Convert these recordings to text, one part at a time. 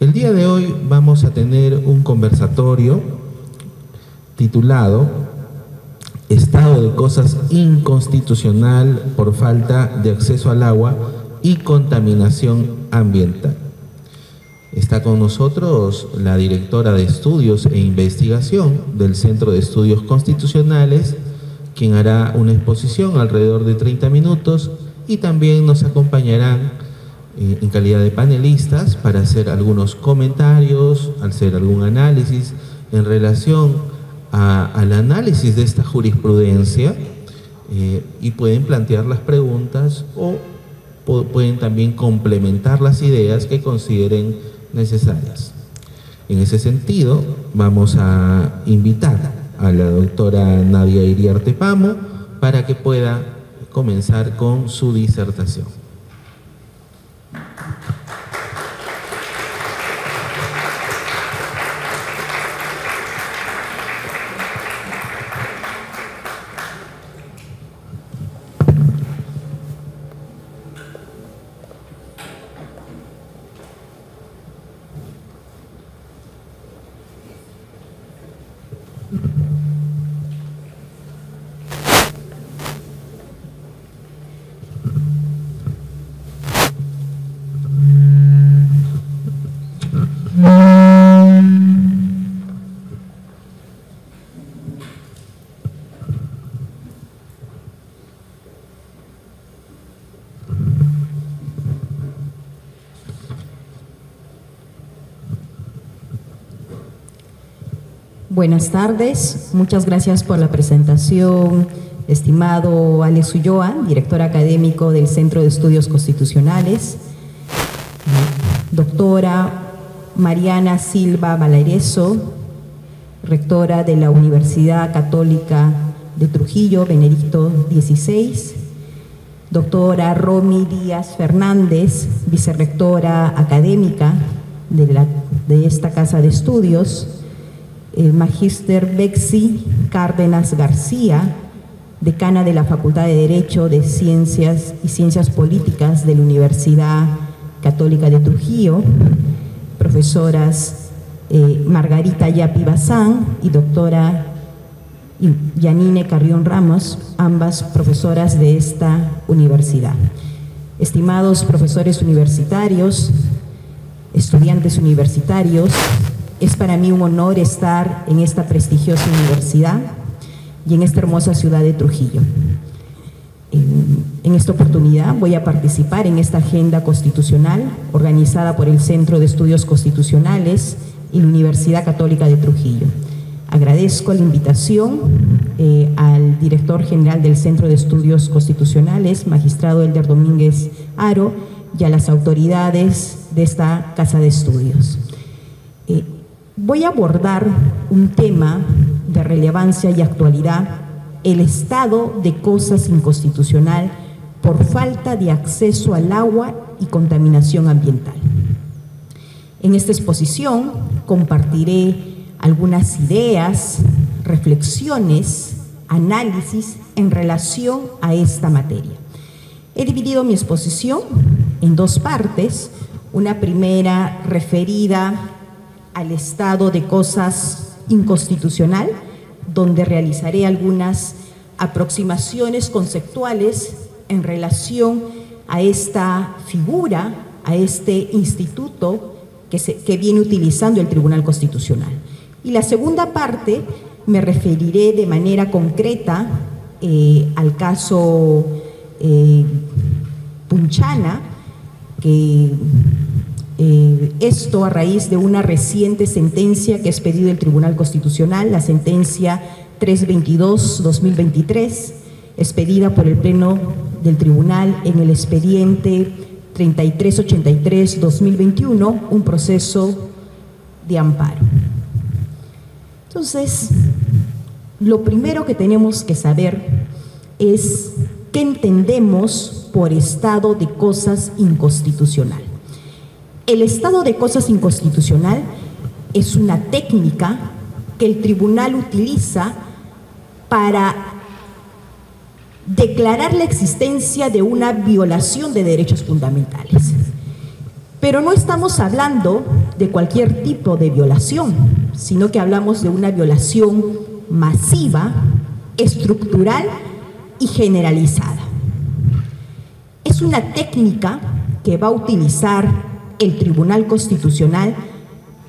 El día de hoy vamos a tener un conversatorio titulado Estado de cosas inconstitucional por falta de acceso al agua y contaminación ambiental. Está con nosotros la directora de Estudios e Investigación del Centro de Estudios Constitucionales, quien hará una exposición alrededor de 30 minutos y también nos acompañarán en calidad de panelistas para hacer algunos comentarios, hacer algún análisis en relación al análisis de esta jurisprudencia y pueden plantear las preguntas o pueden también complementar las ideas que consideren necesarias. En ese sentido, vamos a invitar a la doctora Nadia Iriarte Pamo para que pueda comenzar con su disertación. Buenas tardes, muchas gracias por la presentación, estimado Alex Ulloa, director académico del Centro de Estudios Constitucionales, doctora Mariana Silva Valareso, rectora de la Universidad Católica de Trujillo, Benedicto XVI, doctora Romy Díaz Fernández, vicerrectora académica de esta Casa de Estudios, Magíster Bexy Cárdenas García, decana de la Facultad de Derecho de Ciencias y Ciencias Políticas de la Universidad Católica de Trujillo, profesoras Margarita Yapi Bazán y doctora Yanine Carrión Ramos, ambas profesoras de esta universidad. Estimados profesores universitarios, estudiantes universitarios, es para mí un honor estar en esta prestigiosa universidad y en esta hermosa ciudad de Trujillo. En esta oportunidad voy a participar en esta agenda constitucional organizada por el Centro de Estudios Constitucionales y la Universidad Católica de Trujillo. Agradezco la invitación al director general del Centro de Estudios Constitucionales, magistrado Elder Domínguez Haro, y a las autoridades de esta Casa de Estudios. Voy a abordar un tema de relevancia y actualidad, el estado de cosas inconstitucional por falta de acceso al agua y contaminación ambiental. En esta exposición compartiré algunas ideas, reflexiones, análisis en relación a esta materia. He dividido mi exposición en dos partes, una primera referida al estado de cosas inconstitucional, donde realizaré algunas aproximaciones conceptuales en relación a esta figura, a este instituto que viene utilizando el Tribunal Constitucional. Y la segunda parte me referiré de manera concreta al caso Punchana, que esto a raíz de una reciente sentencia que ha expedido el Tribunal Constitucional, la sentencia 322-2023, expedida por el Pleno del Tribunal en el expediente 3383-2021, un proceso de amparo. Entonces, lo primero que tenemos que saber es qué entendemos por estado de cosas inconstitucional. El estado de cosas inconstitucional es una técnica que el tribunal utiliza para declarar la existencia de una violación de derechos fundamentales. Pero no estamos hablando de cualquier tipo de violación, sino que hablamos de una violación masiva, estructural y generalizada. Es una técnica que va a utilizar el Tribunal Constitucional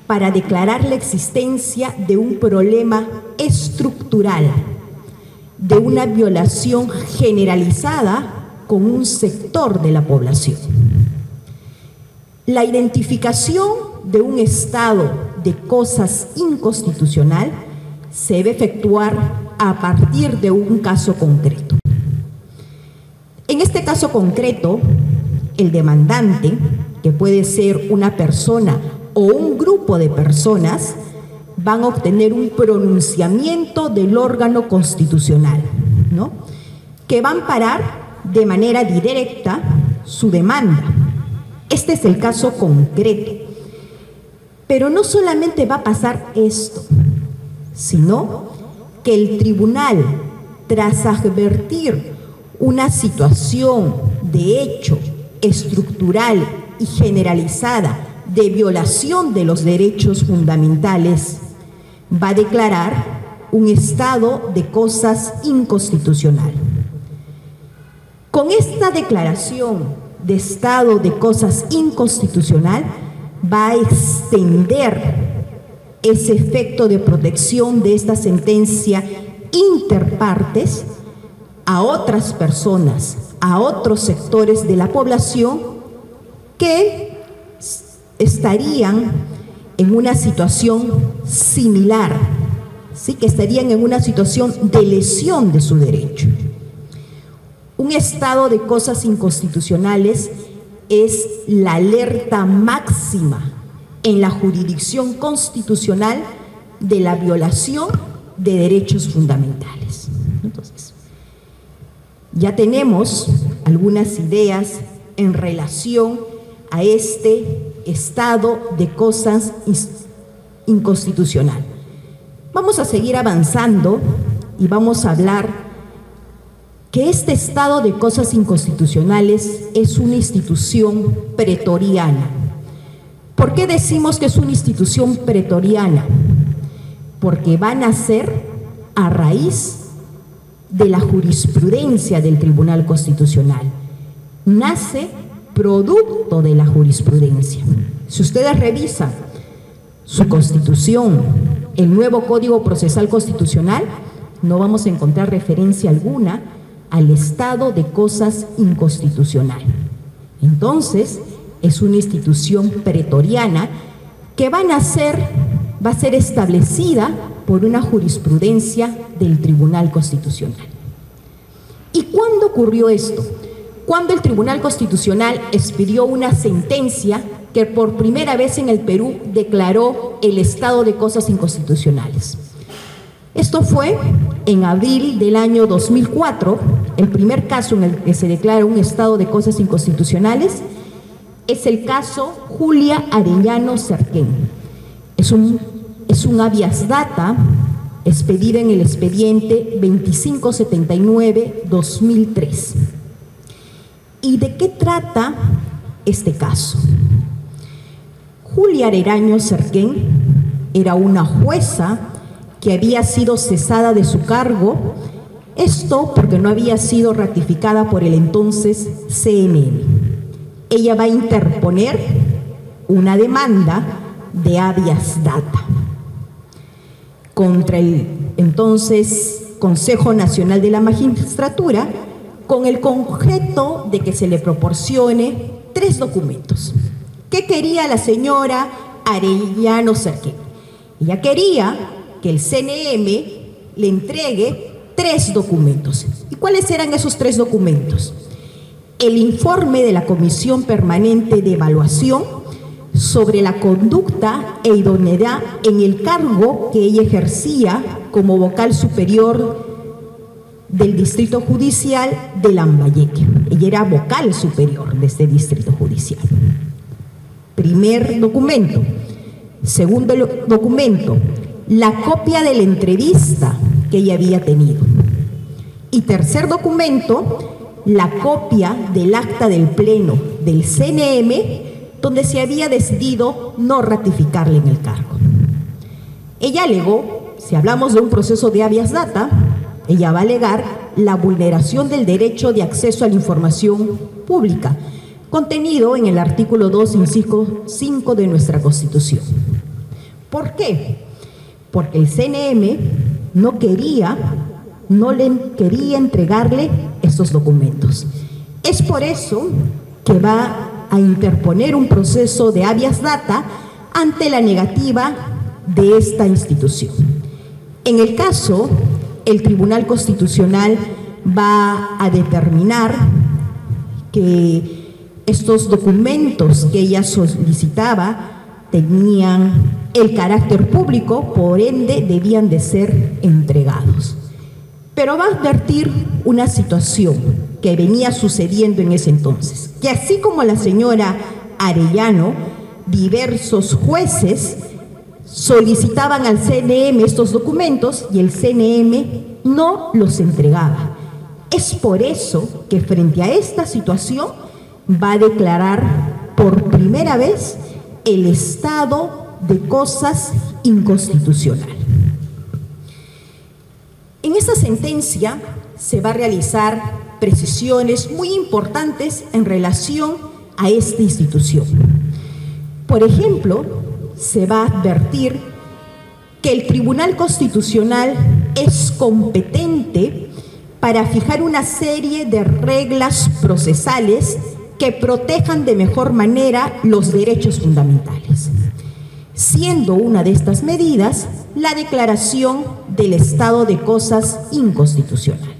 para declarar la existencia de un problema estructural, de una violación generalizada con un sector de la población. La identificación de un estado de cosas inconstitucional se debe efectuar a partir de un caso concreto. En este caso concreto, el demandante, que puede ser una persona o un grupo de personas, van a obtener un pronunciamiento del órgano constitucional, ¿no?, que va a amparar de manera directa su demanda. Este es el caso concreto. Pero no solamente va a pasar esto, sino que el tribunal, tras advertir una situación de hecho estructural y generalizada de violación de los derechos fundamentales, va a declarar un estado de cosas inconstitucional. Con esta declaración de estado de cosas inconstitucional va a extender ese efecto de protección de esta sentencia interpartes a otras personas, a otros sectores de la población que estarían en una situación similar, ¿sí?, que estarían en una situación de lesión de su derecho. Un estado de cosas inconstitucionales es la alerta máxima en la jurisdicción constitucional de la violación de derechos fundamentales. Entonces, ya tenemos algunas ideas en relación a este estado de cosas inconstitucional. Vamos a seguir avanzando y vamos a hablar que este estado de cosas inconstitucionales es una institución pretoriana. ¿Por qué decimos que es una institución pretoriana? Porque va a nacer a raíz de la jurisprudencia del Tribunal Constitucional. Nace producto de la jurisprudencia. Si ustedes revisan su Constitución, el nuevo Código Procesal Constitucional, no vamos a encontrar referencia alguna al estado de cosas inconstitucional. Entonces, es una institución pretoriana que va a ser establecida por una jurisprudencia del Tribunal Constitucional. ¿Y cuándo ocurrió esto? Cuando el Tribunal Constitucional expidió una sentencia que por primera vez en el Perú declaró el estado de cosas inconstitucionales. Esto fue en abril del año 2004, el primer caso en el que se declara un estado de cosas inconstitucionales es el caso Julia Arellano Cerquén. Es un habeas data expedida en el expediente 2579-2003. ¿Y de qué trata este caso? Julia Arellano Cerquén era una jueza que había sido cesada de su cargo, esto porque no había sido ratificada por el entonces CNM. Ella va a interponer una demanda de habeas data contra el entonces Consejo Nacional de la Magistratura, con el objeto de que se le proporcione 3 documentos. ¿Qué quería la señora Arellano Cerquén? Ella quería que el CNM le entregue 3 documentos. ¿Y cuáles eran esos 3 documentos? El informe de la Comisión Permanente de Evaluación sobre la conducta e idoneidad en el cargo que ella ejercía como vocal superior del Distrito Judicial de Lambayeque. Ella era vocal superior de este Distrito Judicial. Primer documento. Segundo documento, la copia de la entrevista que ella había tenido. Y tercer documento, la copia del acta del Pleno del CNM, donde se había decidido no ratificarle en el cargo. Ella alegó, si hablamos de un proceso de habeas data, ella va a alegar la vulneración del derecho de acceso a la información pública, contenido en el artículo 2, inciso 5 de nuestra Constitución. ¿Por qué? Porque el CNM no le quería entregarle estos documentos. Es por eso que va a interponer un proceso de habeas data ante la negativa de esta institución. En el caso, el Tribunal Constitucional va a determinar que estos documentos que ella solicitaba tenían el carácter público, por ende debían de ser entregados. Pero va a advertir una situación que venía sucediendo en ese entonces, que así como la señora Arellano, diversos jueces solicitaban al CNM estos documentos y el CNM no los entregaba. Es por eso que frente a esta situación va a declarar por primera vez el estado de cosas inconstitucional. En esta sentencia se va a realizar precisiones muy importantes en relación a esta institución. Por ejemplo, se va a advertir que el Tribunal Constitucional es competente para fijar una serie de reglas procesales que protejan de mejor manera los derechos fundamentales, siendo una de estas medidas la declaración del estado de cosas inconstitucional.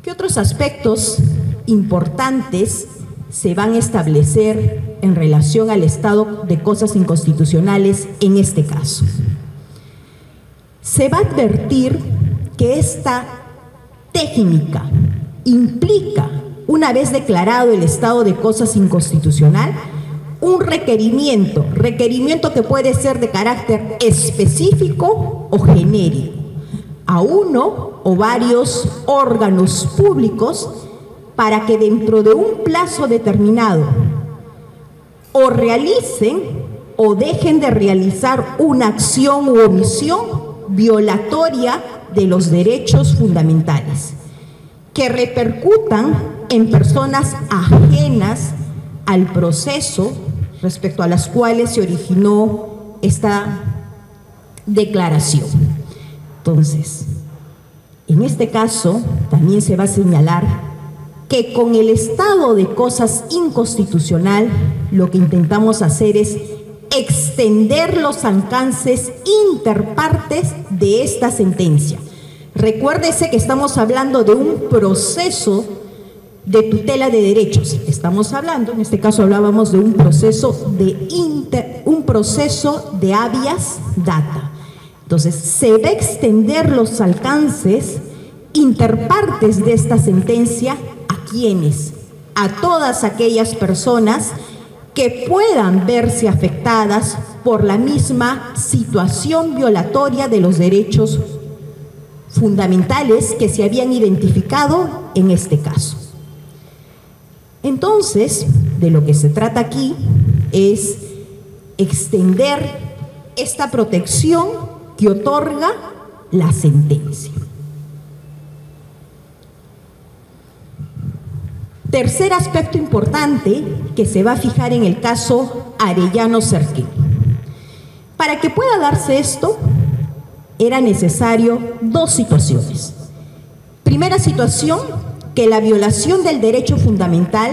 ¿Qué otros aspectos importantes se van a establecer en relación al estado de cosas inconstitucionales en este caso? Se va a advertir que esta técnica implica, una vez declarado el estado de cosas inconstitucional, un requerimiento que puede ser de carácter específico o genérico, a uno o varios órganos públicos para que dentro de un plazo determinado o realicen o dejen de realizar una acción u omisión violatoria de los derechos fundamentales, que repercutan en personas ajenas al proceso respecto a las cuales se originó esta declaración. Entonces, en este caso también se va a señalar que con el estado de cosas inconstitucional lo que intentamos hacer es extender los alcances interpartes de esta sentencia. Recuérdese que estamos hablando de un proceso de tutela de derechos. Estamos hablando, en este caso hablábamos de un proceso de habeas data. Entonces, se va a extender los alcances interpartes de esta sentencia a quienes, a todas aquellas personas que puedan verse afectadas por la misma situación violatoria de los derechos fundamentales que se habían identificado en este caso. Entonces, de lo que se trata aquí es extender esta protección que otorga la sentencia. Tercer aspecto importante que se va a fijar en el caso Arellano Cerquén. Para que pueda darse esto, era necesario dos situaciones. Primera situación, que la violación del derecho fundamental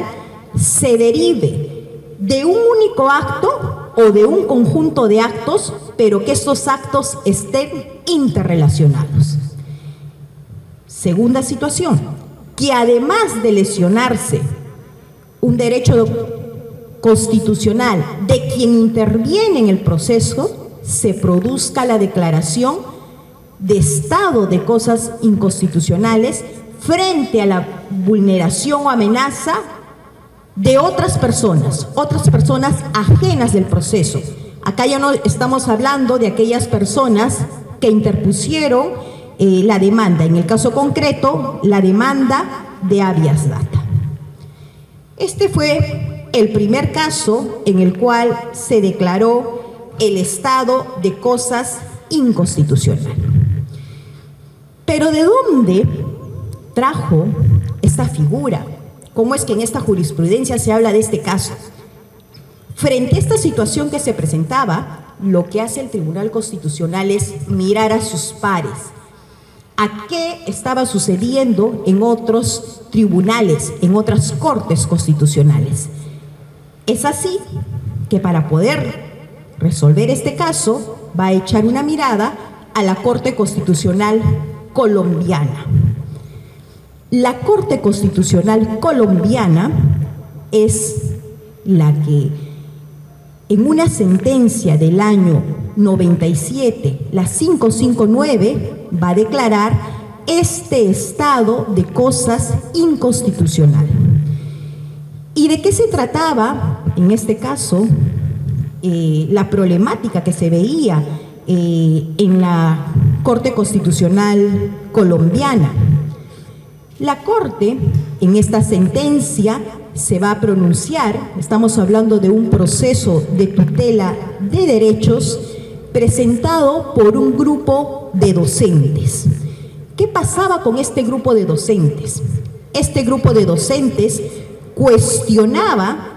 se derive de un único acto o de un conjunto de actos, pero que estos actos estén interrelacionados. Segunda situación, que además de lesionarse un derecho constitucional de quien interviene en el proceso, se produzca la declaración de estado de cosas inconstitucionales frente a la vulneración o amenaza de otras personas ajenas del proceso. Acá ya no estamos hablando de aquellas personas que interpusieron la demanda, en el caso concreto, la demanda de habeas data. Este fue el primer caso en el cual se declaró el estado de cosas inconstitucional. Pero ¿de dónde trajo esta figura? ¿Cómo es que en esta jurisprudencia se habla de este caso? Frente a esta situación que se presentaba, lo que hace el Tribunal Constitucional es mirar a sus pares, a qué estaba sucediendo en otros tribunales, en otras cortes constitucionales. Es así que para poder resolver este caso va a echar una mirada a la Corte Constitucional colombiana. La Corte Constitucional colombiana es la que en una sentencia del año 97, la 559, va a declarar este estado de cosas inconstitucional. ¿Y de qué se trataba en este caso? La problemática que se veía en la Corte Constitucional colombiana. La Corte, en esta sentencia, se va a pronunciar, estamos hablando de un proceso de tutela de derechos presentado por un grupo de docentes. ¿Qué pasaba con este grupo de docentes? Este grupo de docentes cuestionaba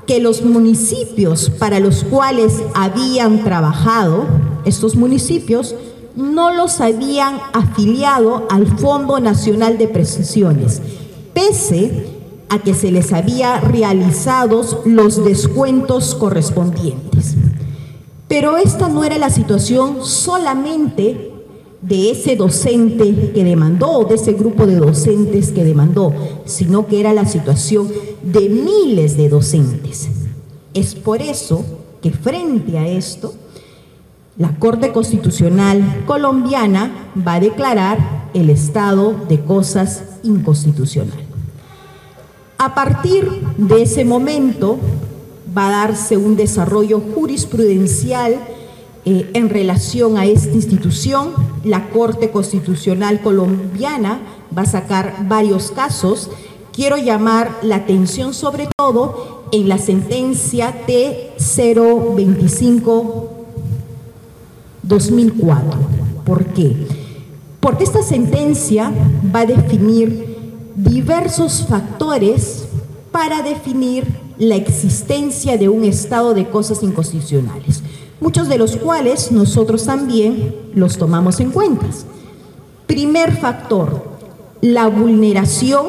que los municipios para los cuales habían trabajado, estos municipios, no los habían afiliado al Fondo Nacional de Prestaciones, pese a que se les había realizado los descuentos correspondientes. Pero esta no era la situación solamente de ese docente que demandó, de ese grupo de docentes que demandó, sino que era la situación de miles de docentes. Es por eso que frente a esto, la Corte Constitucional colombiana va a declarar el estado de cosas inconstitucional. A partir de ese momento va a darse un desarrollo jurisprudencial en relación a esta institución. La Corte Constitucional colombiana va a sacar varios casos. Quiero llamar la atención sobre todo en la sentencia T-025/2004. ¿Por qué? Porque esta sentencia va a definir diversos factores para definir la existencia de un estado de cosas inconstitucionales, muchos de los cuales nosotros también los tomamos en cuenta. Primer factor, la vulneración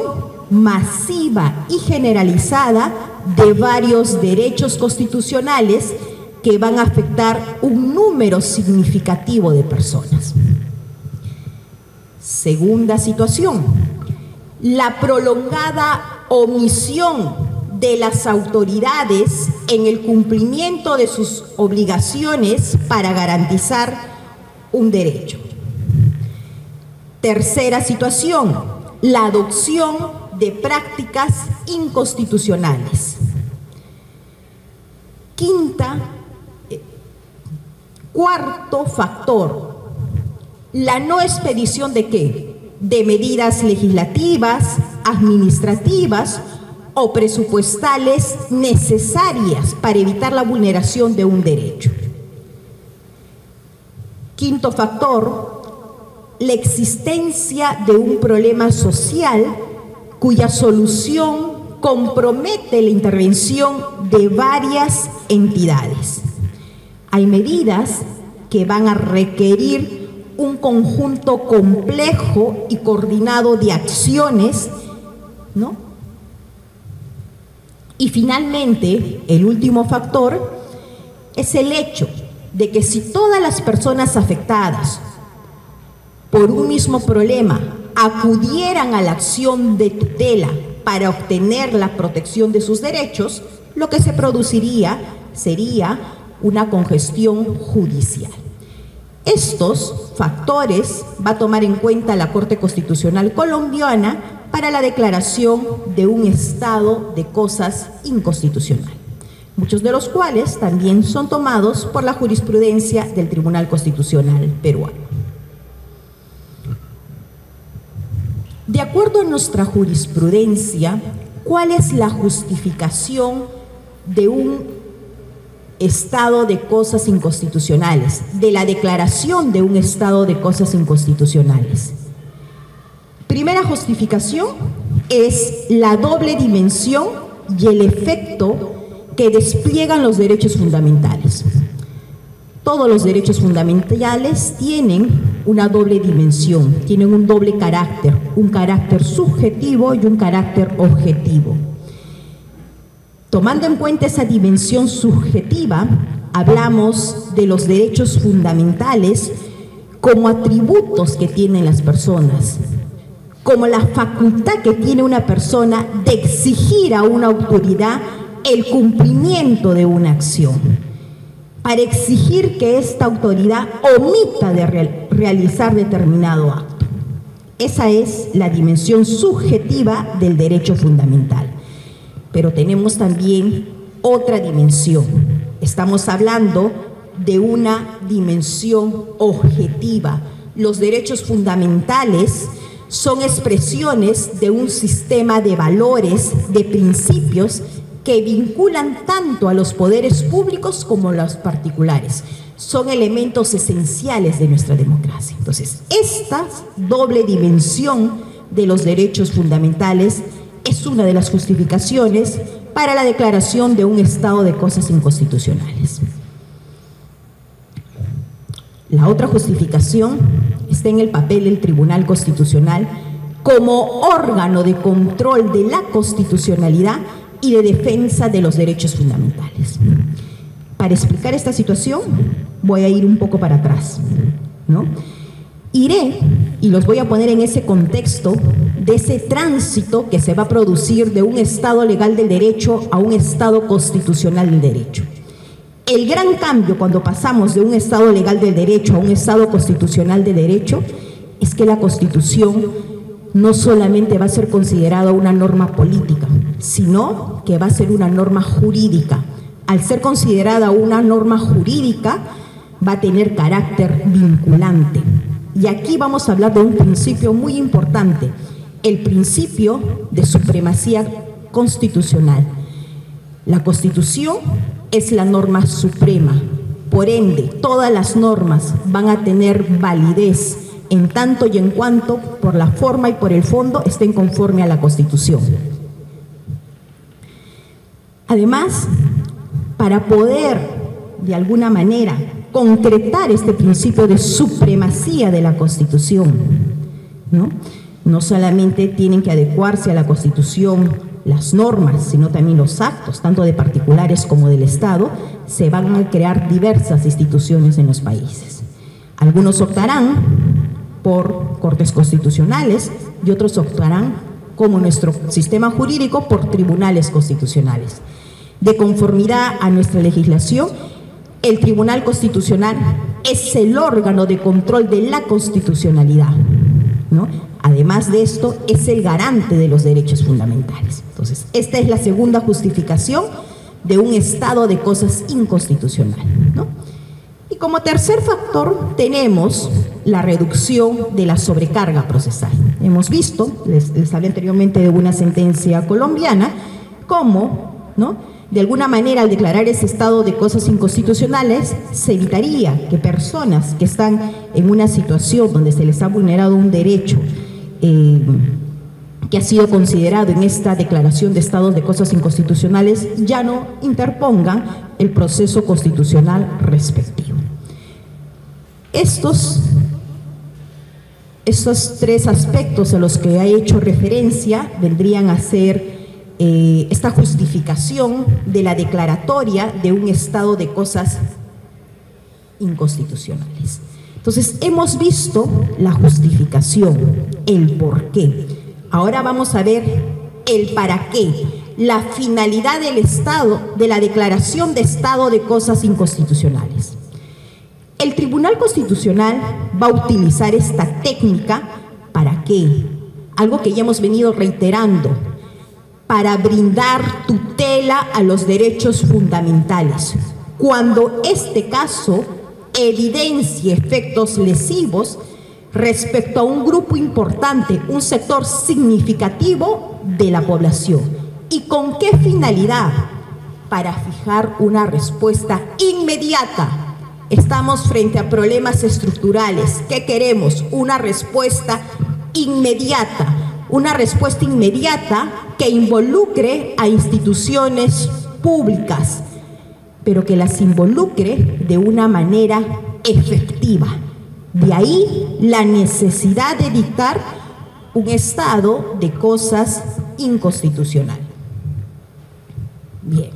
masiva y generalizada de varios derechos constitucionales que van a afectar un número significativo de personas. Segunda situación, la prolongada omisión de las autoridades en el cumplimiento de sus obligaciones para garantizar un derecho. Tercera situación, la adopción de prácticas inconstitucionales. Cuarto factor, la no expedición ¿de qué? De medidas legislativas, administrativas o presupuestales necesarias para evitar la vulneración de un derecho. Quinto factor, la existencia de un problema social cuya solución compromete la intervención de varias entidades. Hay medidas que van a requerir un conjunto complejo y coordinado de acciones, ¿no? Y finalmente, el último factor es el hecho de que si todas las personas afectadas por un mismo problema acudieran a la acción de tutela para obtener la protección de sus derechos, lo que se produciría sería una congestión judicial. Estos factores va a tomar en cuenta la Corte Constitucional colombiana para la declaración de un estado de cosas inconstitucional, muchos de los cuales también son tomados por la jurisprudencia del Tribunal Constitucional peruano. De acuerdo a nuestra jurisprudencia, ¿cuál es la justificación de un estado de cosas inconstitucionales, de la declaración de un estado de cosas inconstitucionales. Primera justificación es la doble dimensión y el efecto que despliegan los derechos fundamentales. Todos los derechos fundamentales tienen una doble dimensión, tienen un doble carácter, un carácter subjetivo y un carácter objetivo. Tomando en cuenta esa dimensión subjetiva, hablamos de los derechos fundamentales como atributos que tienen las personas, como la facultad que tiene una persona de exigir a una autoridad el cumplimiento de una acción, para exigir que esta autoridad omita de realizar determinado acto. Esa es la dimensión subjetiva del derecho fundamental. Pero tenemos también otra dimensión. Estamos hablando de una dimensión objetiva. Los derechos fundamentales son expresiones de un sistema de valores, de principios que vinculan tanto a los poderes públicos como a los particulares. Son elementos esenciales de nuestra democracia. Entonces, esta doble dimensión de los derechos fundamentales es una de las justificaciones para la declaración de un estado de cosas inconstitucionales. La otra justificación está en el papel del Tribunal Constitucional como órgano de control de la constitucionalidad y de defensa de los derechos fundamentales. Para explicar esta situación, voy a ir un poco para atrás, ¿no? Iré y los voy a poner en ese contexto de ese tránsito que se va a producir de un Estado legal del derecho a un Estado constitucional del derecho. El gran cambio cuando pasamos de un Estado legal del derecho a un Estado constitucional del derecho es que la Constitución no solamente va a ser considerada una norma política, sino que va a ser una norma jurídica. Al ser considerada una norma jurídica, va a tener carácter vinculante. Y aquí vamos a hablar de un principio muy importante, el principio de supremacía constitucional. La Constitución es la norma suprema, por ende, todas las normas van a tener validez en tanto y en cuanto, por la forma y por el fondo, estén conforme a la Constitución. Además, para poder, de alguna manera, concretar este principio de supremacía de la Constitución, no solamente tienen que adecuarse a la Constitución las normas, sino también los actos, tanto de particulares como del Estado, se van a crear diversas instituciones en los países. Algunos optarán por cortes constitucionales y otros optarán, como nuestro sistema jurídico, por tribunales constitucionales. De conformidad a nuestra legislación, el Tribunal Constitucional es el órgano de control de la constitucionalidad, ¿no? Además de esto, es el garante de los derechos fundamentales. Entonces, esta es la segunda justificación de un estado de cosas inconstitucional, ¿no? Y como tercer factor tenemos la reducción de la sobrecarga procesal. Hemos visto, les hablé anteriormente de una sentencia colombiana, cómo, de alguna manera al declarar ese estado de cosas inconstitucionales se evitaría que personas que están en una situación donde se les ha vulnerado un derecho que ha sido considerado en esta declaración de estados de cosas inconstitucionales ya no interpongan el proceso constitucional respectivo. Estos tres aspectos a los que he hecho referencia vendrían a ser esta justificación de la declaratoria de un estado de cosas inconstitucionales. Entonces, hemos visto la justificación, el por qué. Ahora vamos a ver el para qué, la finalidad del Estado, de la declaración de estado de cosas inconstitucionales. El Tribunal Constitucional va a utilizar esta técnica ¿para qué? Algo que ya hemos venido reiterando, para brindar tutela a los derechos fundamentales. Cuando este caso evidencie efectos lesivos respecto a un grupo importante, un sector significativo de la población. ¿Y con qué finalidad? para fijar una respuesta inmediata. Estamos frente a problemas estructurales. ¿Qué queremos? Una respuesta inmediata. Una respuesta inmediata que involucre a instituciones públicas, pero que las involucre de una manera efectiva. De ahí la necesidad de dictar un estado de cosas inconstitucional. Bien.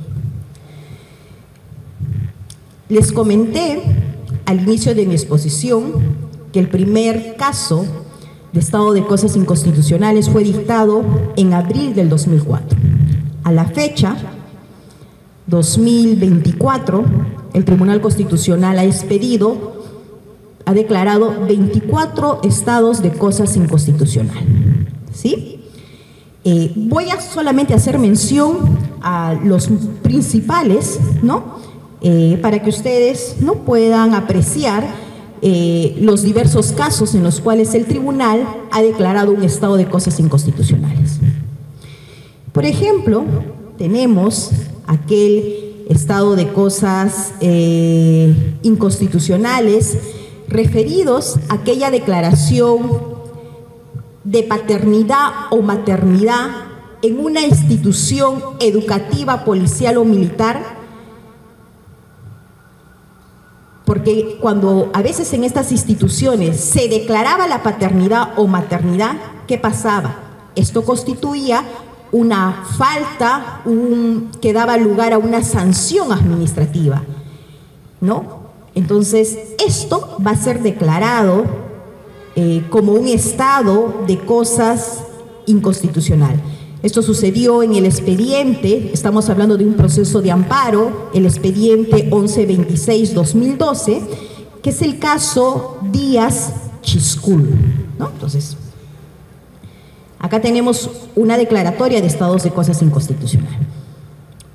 Les comenté al inicio de mi exposición que el primer caso de estado de cosas inconstitucionales fue dictado en abril del 2004. A la fecha, 2024, el Tribunal Constitucional ha declarado 24 estados de cosas inconstitucionales. ¿Sí? Voy a solamente hacer mención a los principales, ¿no? Para que ustedes no puedan apreciar los diversos casos en los cuales el tribunal ha declarado un estado de cosas inconstitucionales. Por ejemplo, tenemos aquel estado de cosas inconstitucionales referidos a aquella declaración de paternidad o maternidad en una institución educativa, policial o militar. Porque cuando a veces en estas instituciones se declaraba la paternidad o maternidad, ¿qué pasaba? Esto constituía una falta que daba lugar a una sanción administrativa, ¿no? Entonces, esto va a ser declarado como un estado de cosas inconstitucional. Esto sucedió en el expediente, estamos hablando de un proceso de amparo, el expediente 1126-2012, que es el caso Díaz-Chiscul, ¿no? Entonces, acá tenemos una declaratoria de estados de cosas inconstitucionales.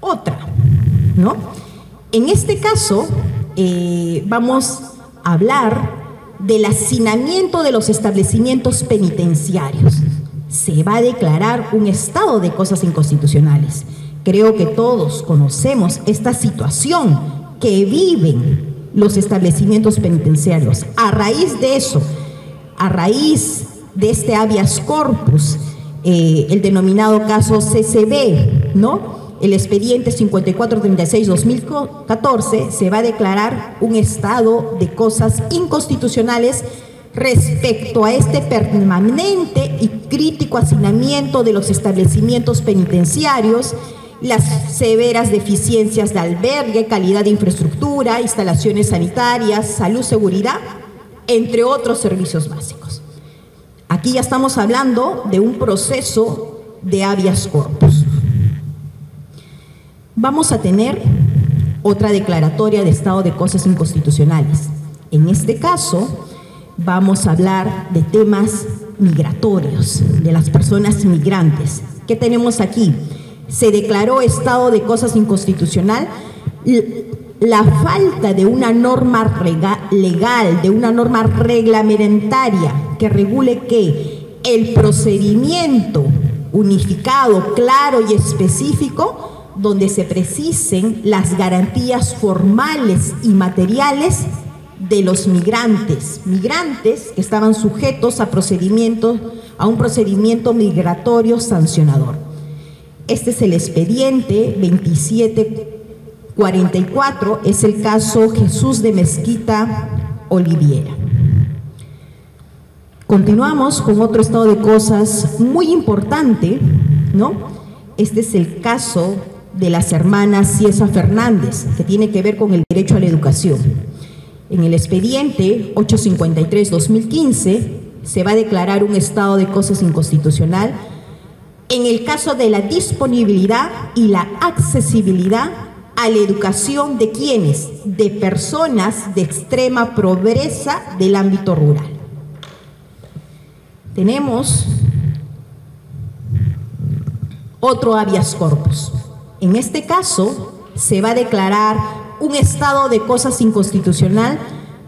Otra, ¿no? En este caso, vamos a hablar del hacinamiento de los establecimientos penitenciarios. Se va a declarar un estado de cosas inconstitucionales. Creo que todos conocemos esta situación que viven los establecimientos penitenciarios. A raíz de eso, a raíz de este habeas corpus, el denominado caso CCB, ¿no? El expediente 5436-2014, se va a declarar un estado de cosas inconstitucionales respecto a este permanente y crítico hacinamiento de los establecimientos penitenciarios, las severas deficiencias de albergue, calidad de infraestructura, instalaciones sanitarias, salud, seguridad, entre otros servicios básicos. Aquí ya estamos hablando de un proceso de habeas corpus. Vamos a tener otra declaratoria de estado de cosas inconstitucionales. En este caso, vamos a hablar de temas migratorios, de las personas migrantes. ¿Qué tenemos aquí? Se declaró estado de cosas inconstitucional la falta de una norma legal, de una norma reglamentaria que regule que el procedimiento unificado, claro y específico, donde se precisen las garantías formales y materiales de los migrantes que estaban sujetos a un procedimiento migratorio sancionador. Este es el expediente 2744, es el caso Jesús de Mezquita Oliviera. Continuamos con otro estado de cosas muy importante, ¿no? Este es el caso de las hermanas Ciesa Fernández, que tiene que ver con el derecho a la educación. En el expediente 853-2015 se va a declarar un estado de cosas inconstitucional en el caso de la disponibilidad y la accesibilidad a la educación de quienes, de personas de extrema pobreza del ámbito rural. Tenemos otro habeas corpus. En este caso se va a declarar un estado de cosas inconstitucional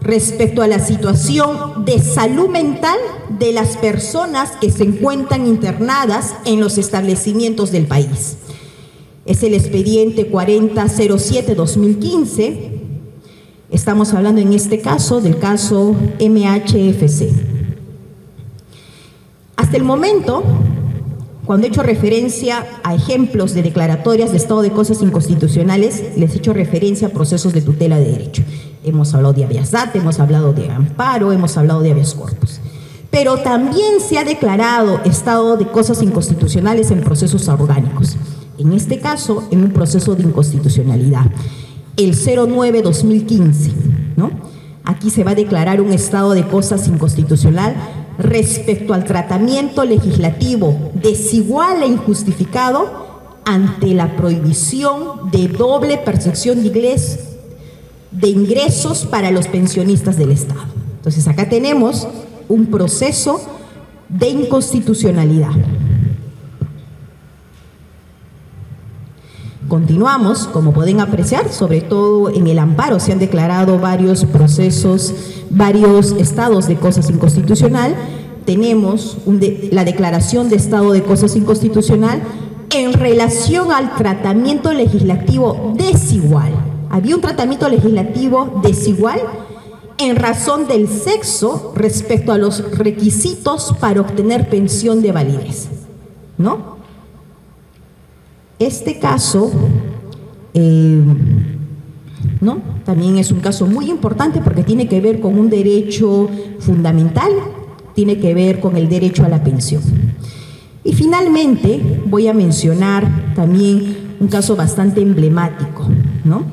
respecto a la situación de salud mental de las personas que se encuentran internadas en los establecimientos del país. Es el expediente 4007-2015. Estamos hablando en este caso del caso MHFC. Hasta el momento, cuando he hecho referencia a ejemplos de declaratorias de estado de cosas inconstitucionales, les he hecho referencia a procesos de tutela de derecho. Hemos hablado de habeas data, hemos hablado de amparo, hemos hablado de habeas corpus. Pero también se ha declarado estado de cosas inconstitucionales en procesos orgánicos. En este caso, en un proceso de inconstitucionalidad. El 09-2015, ¿no? Aquí se va a declarar un estado de cosas inconstitucional respecto al tratamiento legislativo desigual e injustificado ante la prohibición de doble percepción de ingresos para los pensionistas del Estado. Entonces, acá tenemos un proceso de inconstitucionalidad. Continuamos, como pueden apreciar, sobre todo en el amparo se han declarado varios procesos, varios estados de cosas inconstitucional. Tenemos la declaración de estado de cosas inconstitucional en relación al tratamiento legislativo desigual. Había un tratamiento legislativo desigual en razón del sexo respecto a los requisitos para obtener pensión de validez, ¿no? Este caso, ¿no? También es un caso muy importante porque tiene que ver con un derecho fundamental, tiene que ver con el derecho a la pensión. Y finalmente voy a mencionar también un caso bastante emblemático, ¿no?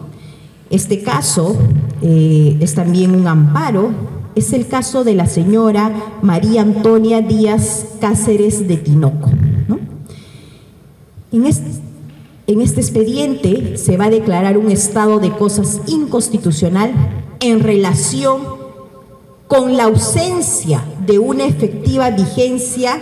Este caso es también un amparo, es el caso de la señora María Antonia Díaz Cáceres de Tinoco, ¿no? En este expediente se va a declarar un estado de cosas inconstitucional en relación con la ausencia de una efectiva vigencia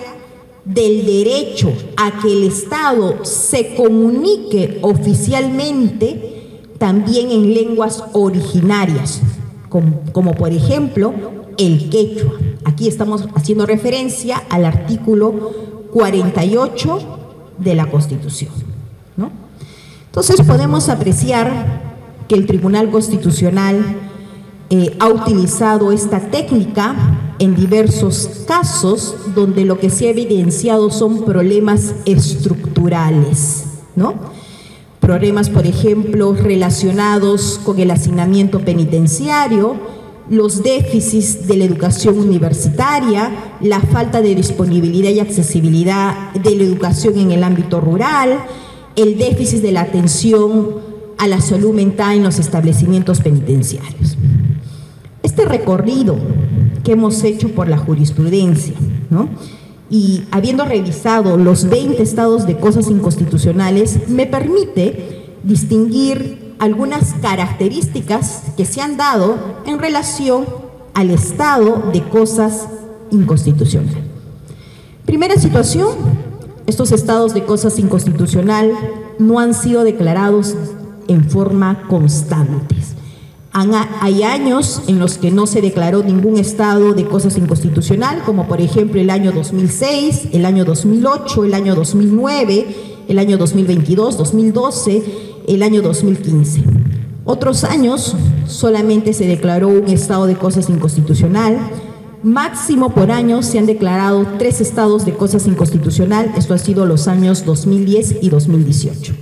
del derecho a que el Estado se comunique oficialmente también en lenguas originarias, como por ejemplo el quechua. Aquí estamos haciendo referencia al artículo 48 de la Constitución, ¿no? Entonces podemos apreciar que el Tribunal Constitucional ha utilizado esta técnica en diversos casos donde lo que se ha evidenciado son problemas estructurales, ¿no? Problemas, por ejemplo, relacionados con el hacinamiento penitenciario, los déficits de la educación universitaria, la falta de disponibilidad y accesibilidad de la educación en el ámbito rural, el déficit de la atención a la salud mental en los establecimientos penitenciarios. Este recorrido que hemos hecho por la jurisprudencia, ¿no? Y habiendo revisado los 20 estados de cosas inconstitucionales, me permite distinguir algunas características que se han dado en relación al estado de cosas inconstitucional. Primera situación, estos estados de cosas inconstitucional no han sido declarados en forma constante. Hay años en los que no se declaró ningún estado de cosas inconstitucional, como por ejemplo el año 2006, el año 2008, el año 2009, el año 2022, 2012, el año 2015. Otros años solamente se declaró un estado de cosas inconstitucional. Máximo por año se han declarado 3 estados de cosas inconstitucional. Esto ha sido los años 2010 y 2018.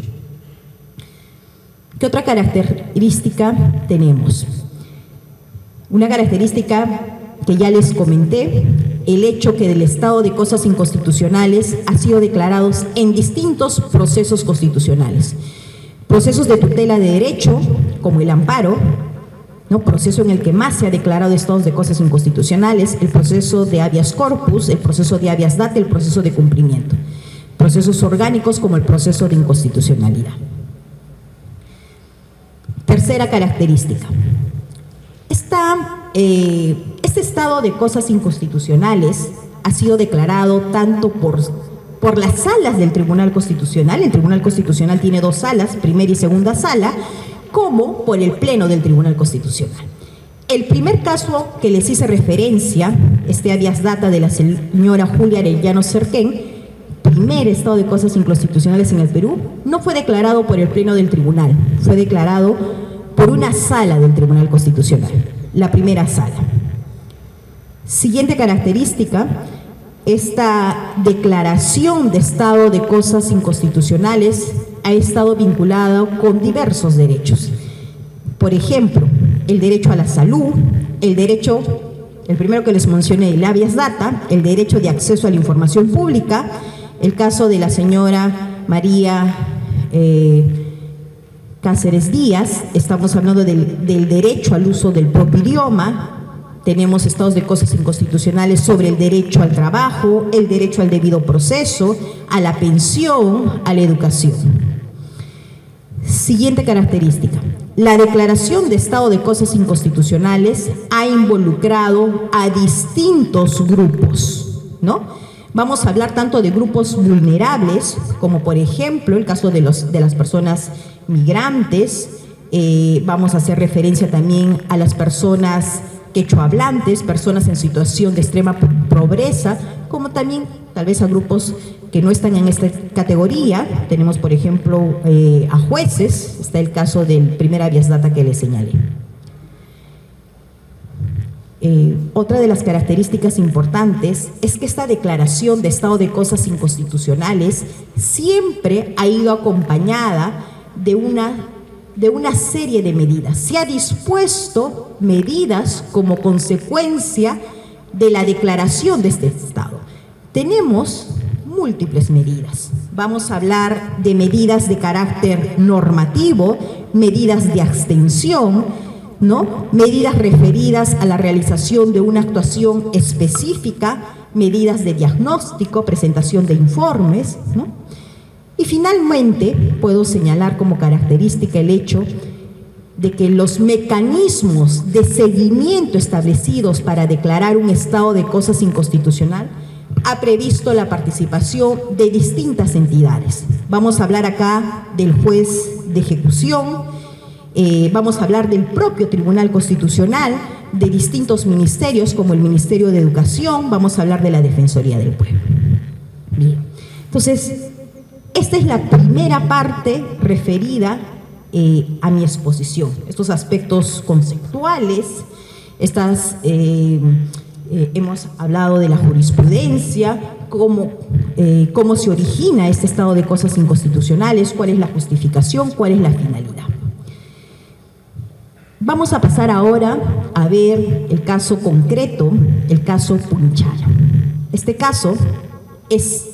¿Qué otra característica tenemos? Una característica que ya les comenté, el hecho que del estado de cosas inconstitucionales ha sido declarados en distintos procesos constitucionales. Procesos de tutela de derecho, como el amparo, ¿no? Proceso en el que más se ha declarado estados de cosas inconstitucionales, el proceso de habeas corpus, el proceso de habeas data, el proceso de cumplimiento. Procesos orgánicos como el proceso de inconstitucionalidad. Tercera característica. Este estado de cosas inconstitucionales ha sido declarado tanto por las salas del Tribunal Constitucional. El Tribunal Constitucional tiene 2 salas, primera y segunda sala, como por el Pleno del Tribunal Constitucional. El primer caso que les hice referencia, este habeas data de la señora Julia Arellano Cerquén, primer estado de cosas inconstitucionales en el Perú, no fue declarado por el Pleno del Tribunal, fue declarado por una sala del Tribunal Constitucional, la primera sala. Siguiente característica, esta declaración de estado de cosas inconstitucionales ha estado vinculada con diversos derechos. Por ejemplo, el derecho a la salud, el primero que les mencioné, el habeas data, el derecho de acceso a la información pública, el caso de la señora María Cáceres Díaz, estamos hablando del derecho al uso del propio idioma. Tenemos estados de cosas inconstitucionales sobre el derecho al trabajo, el derecho al debido proceso, a la pensión, a la educación. Siguiente característica. La declaración de estado de cosas inconstitucionales ha involucrado a distintos grupos, ¿no? Vamos a hablar tanto de grupos vulnerables, como por ejemplo el caso de las personas migrantes. Vamos a hacer referencia también a las personas quechohablantes, personas en situación de extrema pobreza, como también tal vez a grupos que no están en esta categoría. Tenemos, por ejemplo, a jueces, está el caso del primer habeas data que les señalé. Otra de las características importantes es que esta declaración de estado de cosas inconstitucionales siempre ha ido acompañada de una serie de medidas. Se ha dispuesto medidas como consecuencia de la declaración de este estado. Tenemos múltiples medidas. Vamos a hablar de medidas de carácter normativo, medidas de abstención, ¿no? Medidas referidas a la realización de una actuación específica, medidas de diagnóstico, presentación de informes, ¿no? Y finalmente puedo señalar como característica el hecho de que los mecanismos de seguimiento establecidos para declarar un estado de cosas inconstitucional ha previsto la participación de distintas entidades. Vamos a hablar acá del juez de ejecución, vamos a hablar del propio Tribunal Constitucional, de distintos ministerios como el Ministerio de Educación, vamos a hablar de la Defensoría del Pueblo. Bien, entonces, esta es la primera parte referida a mi exposición. Estos aspectos conceptuales, hemos hablado de la jurisprudencia, cómo se origina este estado de cosas inconstitucionales, cuál es la justificación, cuál es la finalidad. Vamos a pasar ahora a ver el caso concreto, el caso Punchara. Este caso es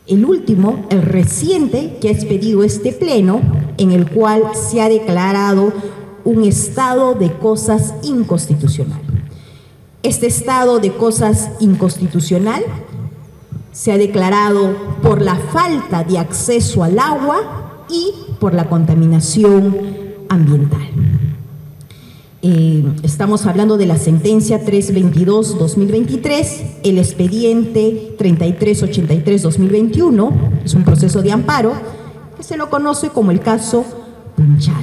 el último, el reciente, que ha expedido este pleno, en el cual se ha declarado un estado de cosas inconstitucional. Este estado de cosas inconstitucional se ha declarado por la falta de acceso al agua y por la contaminación ambiental. Estamos hablando de la sentencia 322-2023, el expediente 3383-2021, es un proceso de amparo que se lo conoce como el caso Punchara.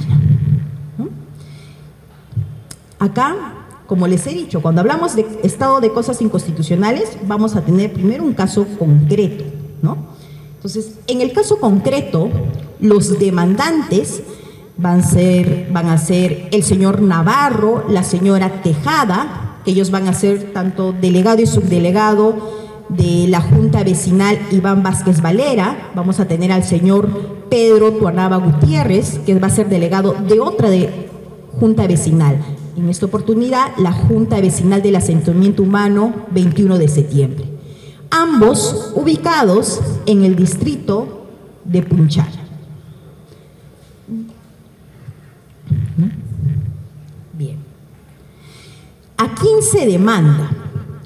Acá, como les he dicho, cuando hablamos de estado de cosas inconstitucionales, vamos a tener primero un caso concreto, ¿no? Entonces, en el caso concreto, los demandantes van a ser el señor Navarro, la señora Tejada, que ellos van a ser tanto delegado y subdelegado de la Junta Vecinal Iván Vázquez Valera. Vamos a tener al señor Pedro Tuanaba Gutiérrez, que va a ser delegado de otra Junta Vecinal. En esta oportunidad, la Junta Vecinal del Asentamiento Humano 21 de septiembre. Ambos ubicados en el distrito de Punchara. Bien. ¿A quién se demanda?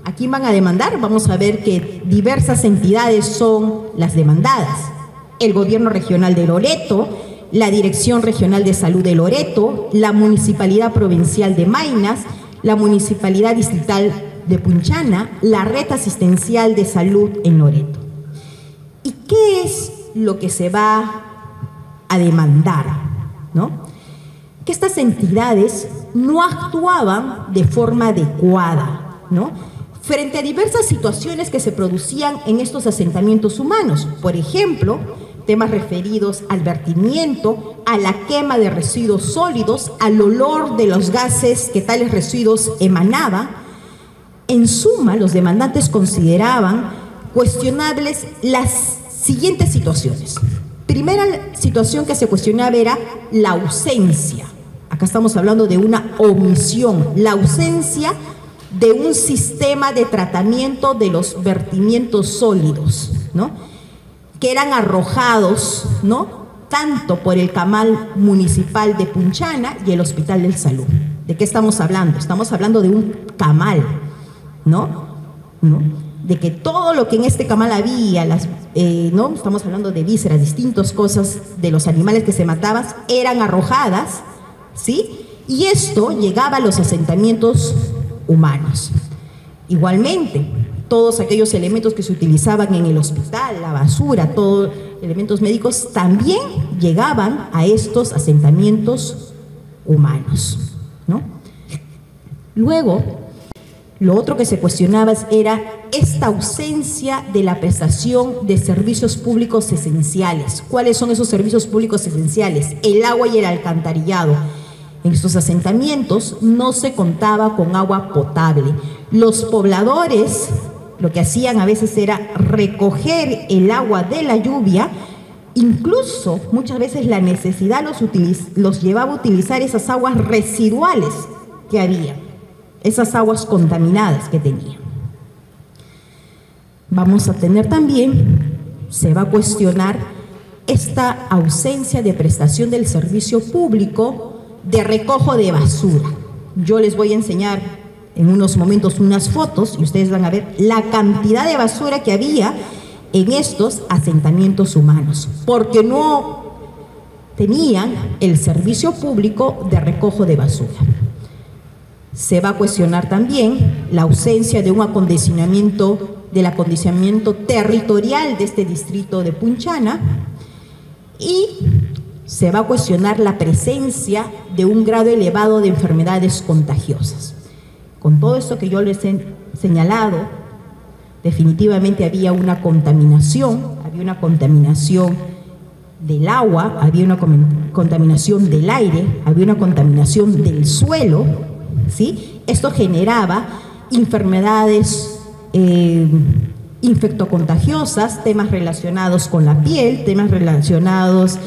¿A quién van a demandar? Vamos a ver que diversas entidades son las demandadas. El Gobierno Regional de Loreto, la Dirección Regional de Salud de Loreto, la Municipalidad Provincial de Maynas, la Municipalidad Distrital de Punchana, la Red Asistencial de Salud en Loreto. ¿Y qué es lo que se va a demandar? ¿No? Que estas entidades no actuaban de forma adecuada, ¿no? frente a diversas situaciones que se producían en estos asentamientos humanos. Por ejemplo, temas referidos al vertimiento, a la quema de residuos sólidos, al olor de los gases que tales residuos emanaban. En suma, los demandantes consideraban cuestionables las siguientes situaciones. Primera situación que se cuestionaba era la ausencia. Acá estamos hablando de una omisión, la ausencia de un sistema de tratamiento de los vertimientos sólidos, ¿no?, que eran arrojados, ¿no?, tanto por el Camal Municipal de Punchana y el Hospital del Salud. ¿De qué estamos hablando? Estamos hablando de un camal, ¿no? De que todo lo que en este camal había, ¿no?, estamos hablando de vísceras, distintas cosas de los animales que se mataban, eran arrojadas, ¿sí? Y esto llegaba a los asentamientos humanos. Igualmente, todos aquellos elementos que se utilizaban en el hospital, la basura, todos elementos médicos, también llegaban a estos asentamientos humanos, ¿no? Luego, lo otro que se cuestionaba era esta ausencia de la prestación de servicios públicos esenciales. ¿Cuáles son esos servicios públicos esenciales? El agua y el alcantarillado. En estos asentamientos no se contaba con agua potable. Los pobladores lo que hacían a veces era recoger el agua de la lluvia, incluso muchas veces la necesidad los llevaba a utilizar esas aguas residuales que había, esas aguas contaminadas que tenían. Vamos a tener también, se va a cuestionar esta ausencia de prestación del servicio público de recojo de basura. Yo les voy a enseñar en unos momentos unas fotos y ustedes van a ver la cantidad de basura que había en estos asentamientos humanos, porque no tenían el servicio público de recojo de basura. Se va a cuestionar también la ausencia de un acondicionamiento, del acondicionamiento territorial de este distrito de Punchana, y se va a cuestionar la presencia de un grado elevado de enfermedades contagiosas. Con todo esto que yo les he señalado, definitivamente había una contaminación del agua, había una contaminación del aire, había una contaminación del suelo, ¿sí? Esto generaba enfermedades infectocontagiosas, temas relacionados con la piel, temas relacionados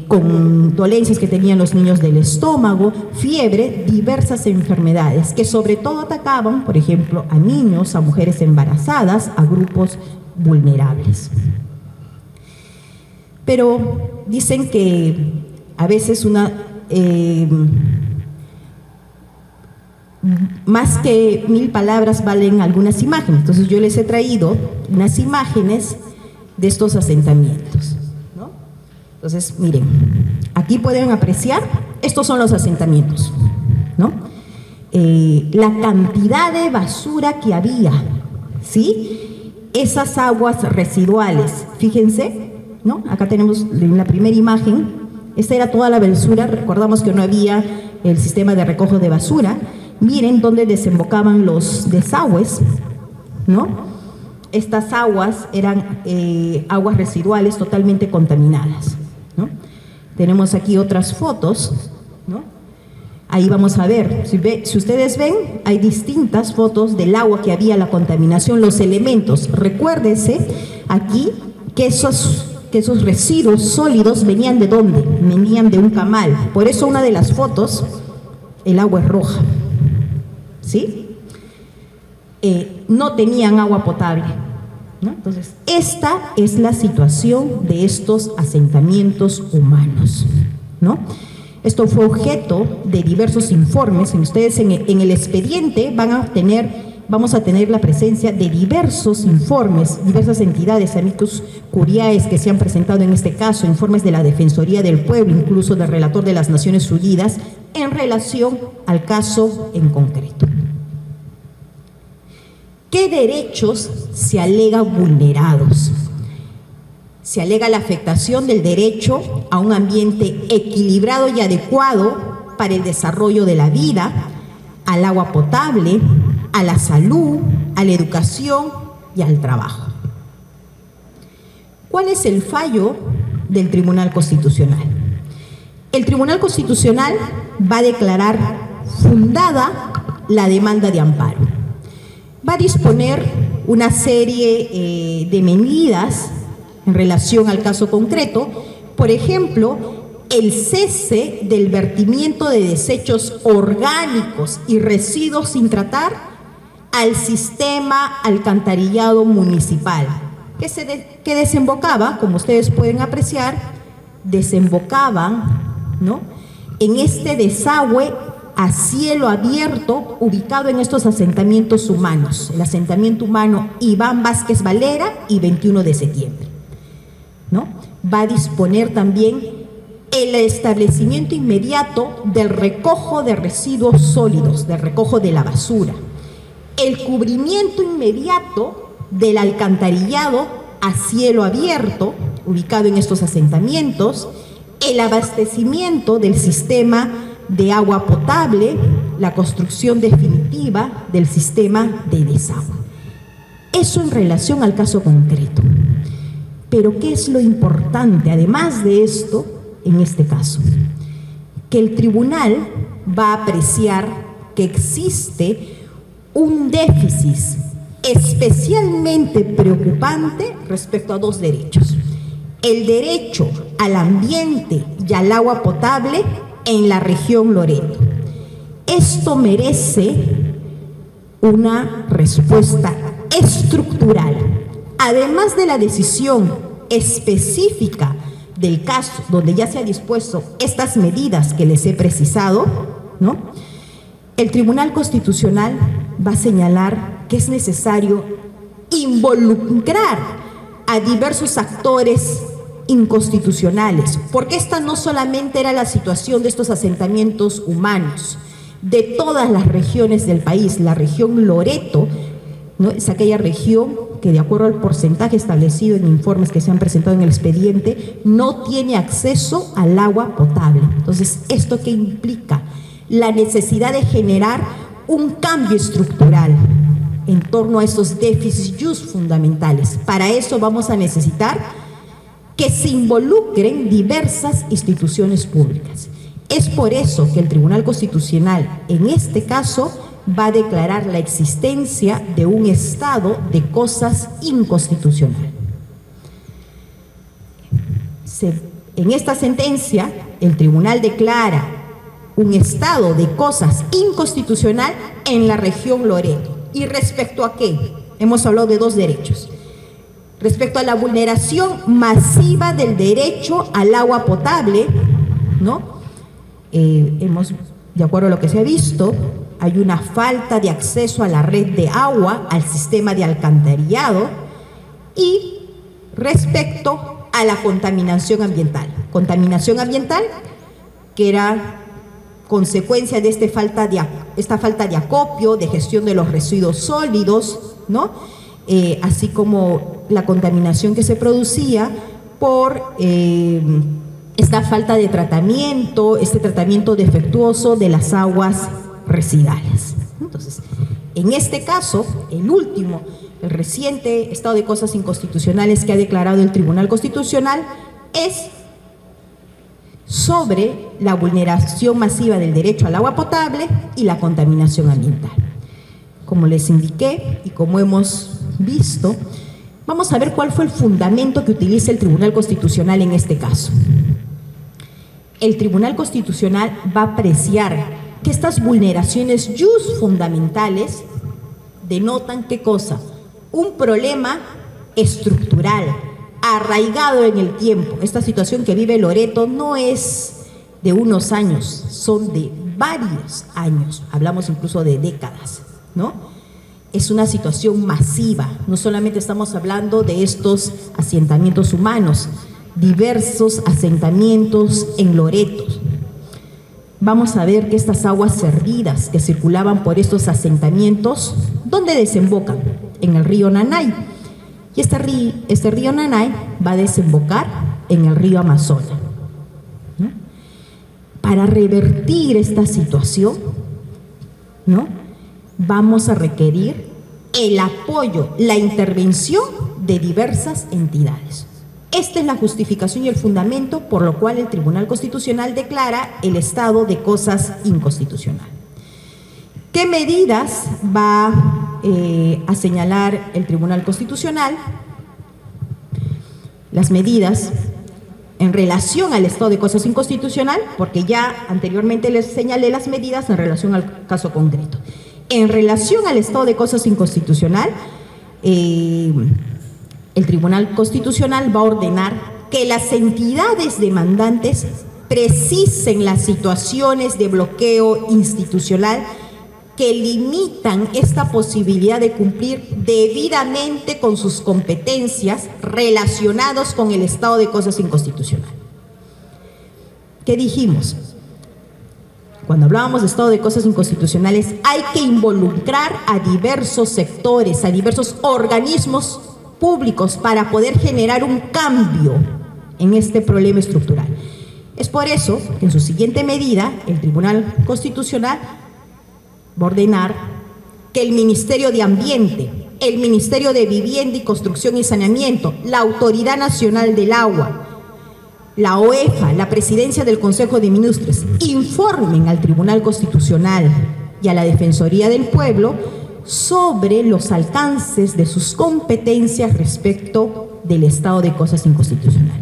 con dolencias que tenían los niños del estómago, fiebre, diversas enfermedades que sobre todo atacaban, por ejemplo, a niños, a mujeres embarazadas, a grupos vulnerables. Pero dicen que a veces más que 1000 palabras valen algunas imágenes. Entonces yo les he traído unas imágenes de estos asentamientos, ¿no? Entonces, miren, aquí pueden apreciar, estos son los asentamientos, ¿no? La cantidad de basura que había, ¿sí? Esas aguas residuales, fíjense, ¿no? Acá tenemos en la primera imagen, esta era toda la basura, recordamos que no había el sistema de recojo de basura. Miren dónde desembocaban los desagües, ¿no? Estas aguas eran aguas residuales totalmente contaminadas, ¿no? Tenemos aquí otras fotos, ¿no? Ahí vamos a ver, si ustedes ven, hay distintas fotos del agua que había, la contaminación, los elementos. Recuérdense aquí que esos residuos sólidos venían ¿de dónde? Venían de un camal. Por eso una de las fotos, el agua es roja, ¿sí? No tenían agua potable, ¿no? Entonces, esta es la situación de estos asentamientos humanos, ¿no? Esto fue objeto de diversos informes. Ustedes en el expediente vamos a tener la presencia de diversos informes, diversas entidades, amicus curiae, que se han presentado en este caso, informes de la Defensoría del Pueblo, incluso del relator de las Naciones Unidas, en relación al caso en concreto. ¿Qué derechos se alega vulnerados? Se alega la afectación del derecho a un ambiente equilibrado y adecuado para el desarrollo de la vida, al agua potable, a la salud, a la educación y al trabajo. ¿Cuál es el fallo del Tribunal Constitucional? El Tribunal Constitucional va a declarar fundada la demanda de amparo. Va a disponer una serie de medidas en relación al caso concreto, por ejemplo, el cese del vertimiento de desechos orgánicos y residuos sin tratar al sistema alcantarillado municipal, que desembocaba, como ustedes pueden apreciar, desembocaban, ¿no?, en este desagüe a cielo abierto ubicado en estos asentamientos humanos, el asentamiento humano Iván Vázquez Valera y 21 de septiembre, ¿no? Va a disponer también el establecimiento inmediato del recojo de residuos sólidos, del recojo de la basura, el cubrimiento inmediato del alcantarillado a cielo abierto ubicado en estos asentamientos, el abastecimiento del sistema de agua potable, la construcción definitiva del sistema de desagüe. Eso en relación al caso concreto. Pero ¿qué es lo importante, además de esto, en este caso? Que el tribunal va a apreciar que existe un déficit especialmente preocupante respecto a dos derechos: el derecho al ambiente y al agua potable en la región Loreto. Esto merece una respuesta estructural, además de la decisión específica del caso, donde ya se ha dispuesto estas medidas que les he precisado, ¿no? El Tribunal Constitucional va a señalar que es necesario involucrar a diversos actores inconstitucionales, porque esta no solamente era la situación de estos asentamientos humanos, de todas las regiones del país. La región Loreto, ¿no?, es aquella región que, de acuerdo al porcentaje establecido en informes que se han presentado en el expediente, no tiene acceso al agua potable. Entonces, ¿esto qué implica? La necesidad de generar un cambio estructural en torno a estos déficits fundamentales. Para eso vamos a necesitar que se involucren diversas instituciones públicas. Es por eso que el Tribunal Constitucional, en este caso, va a declarar la existencia de un estado de cosas inconstitucional. En esta sentencia, el tribunal declara un estado de cosas inconstitucional en la región Loreto. ¿Y respecto a qué? Hemos hablado de dos derechos. Respecto a la vulneración masiva del derecho al agua potable, ¿no? De acuerdo a lo que se ha visto, hay una falta de acceso a la red de agua, al sistema de alcantarillado, y respecto a la contaminación ambiental que era consecuencia de esta falta de acopio, de gestión de los residuos sólidos, ¿no? Así como la contaminación que se producía por esta falta de tratamiento, este tratamiento defectuoso de las aguas residuales. Entonces, en este caso, el reciente estado de cosas inconstitucionales que ha declarado el Tribunal Constitucional es sobre la vulneración masiva del derecho al agua potable y la contaminación ambiental. Como les indiqué y como hemos visto, vamos a ver cuál fue el fundamento que utiliza el Tribunal Constitucional en este caso. El Tribunal Constitucional va a apreciar que estas vulneraciones fundamentales denotan ¿qué cosa? Un problema estructural, arraigado en el tiempo. Esta situación que vive Loreto no es de unos años, son de varios años, hablamos incluso de décadas, ¿no? Es una situación masiva, no solamente estamos hablando de estos asentamientos humanos, diversos asentamientos en Loreto. Vamos a ver que estas aguas servidas que circulaban por estos asentamientos, ¿dónde desembocan? En el río Nanay. Y este río Nanay va a desembocar en el río Amazonas, ¿no? Para revertir esta situación, ¿no?, vamos a requerir el apoyo, la intervención de diversas entidades. Esta es la justificación y el fundamento por lo cual el Tribunal Constitucional declara el estado de cosas inconstitucional. ¿Qué medidas va a señalar el Tribunal Constitucional? Las medidas en relación al estado de cosas inconstitucional, porque ya anteriormente les señalé las medidas en relación al caso concreto. En relación al estado de cosas inconstitucional, el Tribunal Constitucional va a ordenar que las entidades demandantes precisen las situaciones de bloqueo institucional que limitan esta posibilidad de cumplir debidamente con sus competencias relacionadas con el estado de cosas inconstitucional. ¿Qué dijimos? Cuando hablábamos de estado de cosas inconstitucionales, hay que involucrar a diversos sectores, a diversos organismos públicos para poder generar un cambio en este problema estructural. Es por eso que en su siguiente medida, el Tribunal Constitucional va a ordenar que el Ministerio de Ambiente, el Ministerio de Vivienda y Construcción y Saneamiento, la Autoridad Nacional del Agua, la OEFA, la Presidencia del Consejo de Ministros, informen al Tribunal Constitucional y a la Defensoría del Pueblo sobre los alcances de sus competencias respecto del estado de cosas inconstitucional.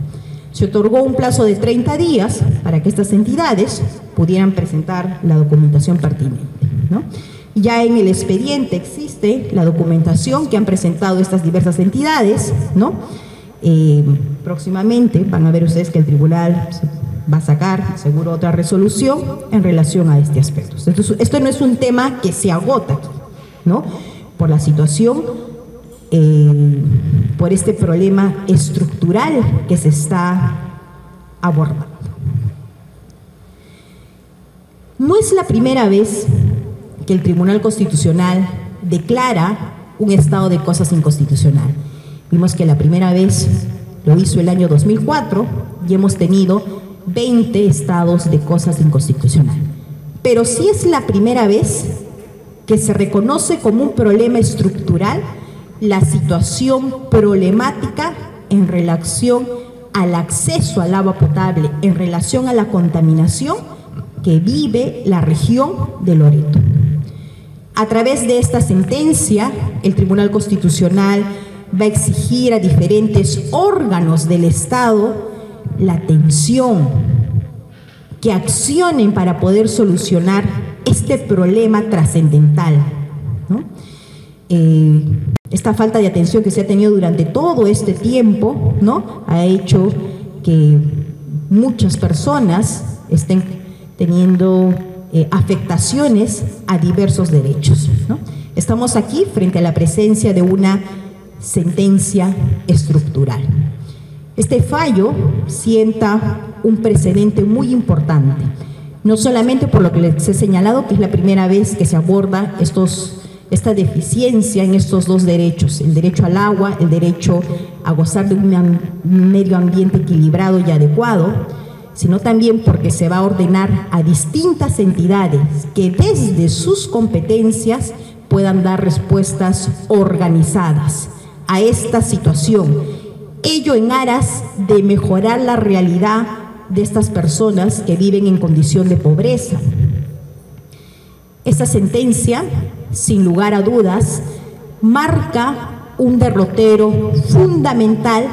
Se otorgó un plazo de 30 días para que estas entidades pudieran presentar la documentación pertinente, ¿no? Ya en el expediente existe la documentación que han presentado estas diversas entidades, ¿no? Próximamente van a ver ustedes que el tribunal va a sacar seguro otra resolución en relación a este aspecto. Entonces, esto no es un tema que se agota, ¿no? Por la situación, por este problema estructural que se está abordando. No es la primera vez que el Tribunal Constitucional declara un estado de cosas inconstitucional. Vimos que la primera vez lo hizo el año 2004 y hemos tenido 20 estados de cosas inconstitucional. Pero sí es la primera vez que se reconoce como un problema estructural la situación problemática en relación al acceso al agua potable, en relación a la contaminación que vive la región de Loreto. A través de esta sentencia, el Tribunal Constitucional va a exigir a diferentes órganos del Estado la atención, que accionen para poder solucionar este problema trascendental, ¿no? Esta falta de atención que se ha tenido durante todo este tiempo, ¿no?, ha hecho que muchas personas estén teniendo afectaciones a diversos derechos, ¿no? Estamos aquí frente a la presencia de una sentencia estructural. Este fallo sienta un precedente muy importante, no solamente por lo que les he señalado, que es la primera vez que se aborda esta deficiencia en estos dos derechos, el derecho al agua, el derecho a gozar de un medio ambiente equilibrado y adecuado, sino también porque se va a ordenar a distintas entidades que desde sus competencias puedan dar respuestas organizadas a esta situación, ello en aras de mejorar la realidad de estas personas que viven en condición de pobreza. Esta sentencia, sin lugar a dudas, marca un derrotero fundamental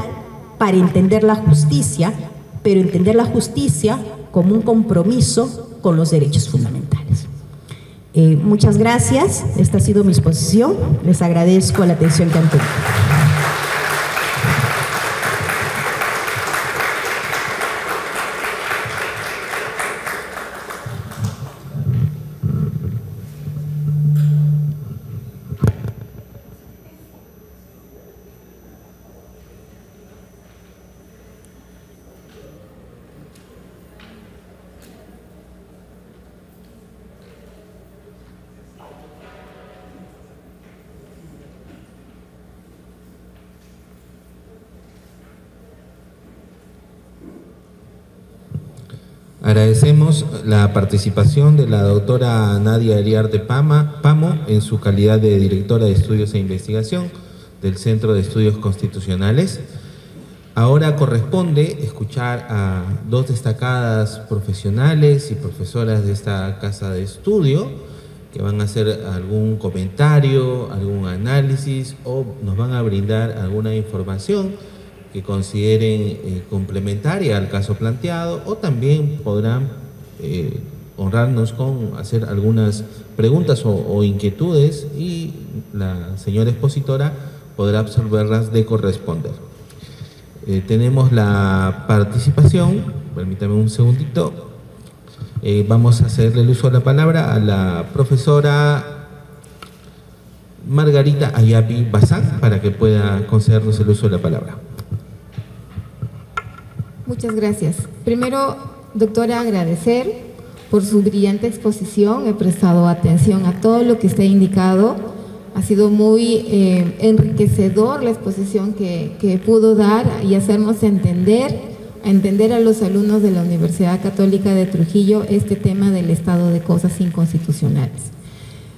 para entender la justicia, pero entender la justicia como un compromiso con los derechos fundamentales. Muchas gracias. Esta ha sido mi exposición. Les agradezco la atención que han tenido. Agradecemos la participación de la doctora Nadia Eriarte Pamo en su calidad de directora de Estudios e Investigación del Centro de Estudios Constitucionales. Ahora corresponde escuchar a dos destacadas profesionales y profesoras de esta casa de estudio que van a hacer algún comentario, algún análisis o nos van a brindar alguna información que consideren complementaria al caso planteado, o también podrán honrarnos con hacer algunas preguntas o inquietudes, y la señora expositora podrá absorberlas de corresponder. Tenemos la participación, permítame un segundito, vamos a hacerle el uso de la palabra a la profesora Margarita Ayapi Bazán para que pueda concedernos el uso de la palabra. Muchas gracias. Primero, doctora, agradecer por su brillante exposición. He prestado atención a todo lo que usted ha indicado. Ha sido muy enriquecedor la exposición que pudo dar y hacernos entender a los alumnos de la Universidad Católica de Trujillo este tema del estado de cosas inconstitucionales.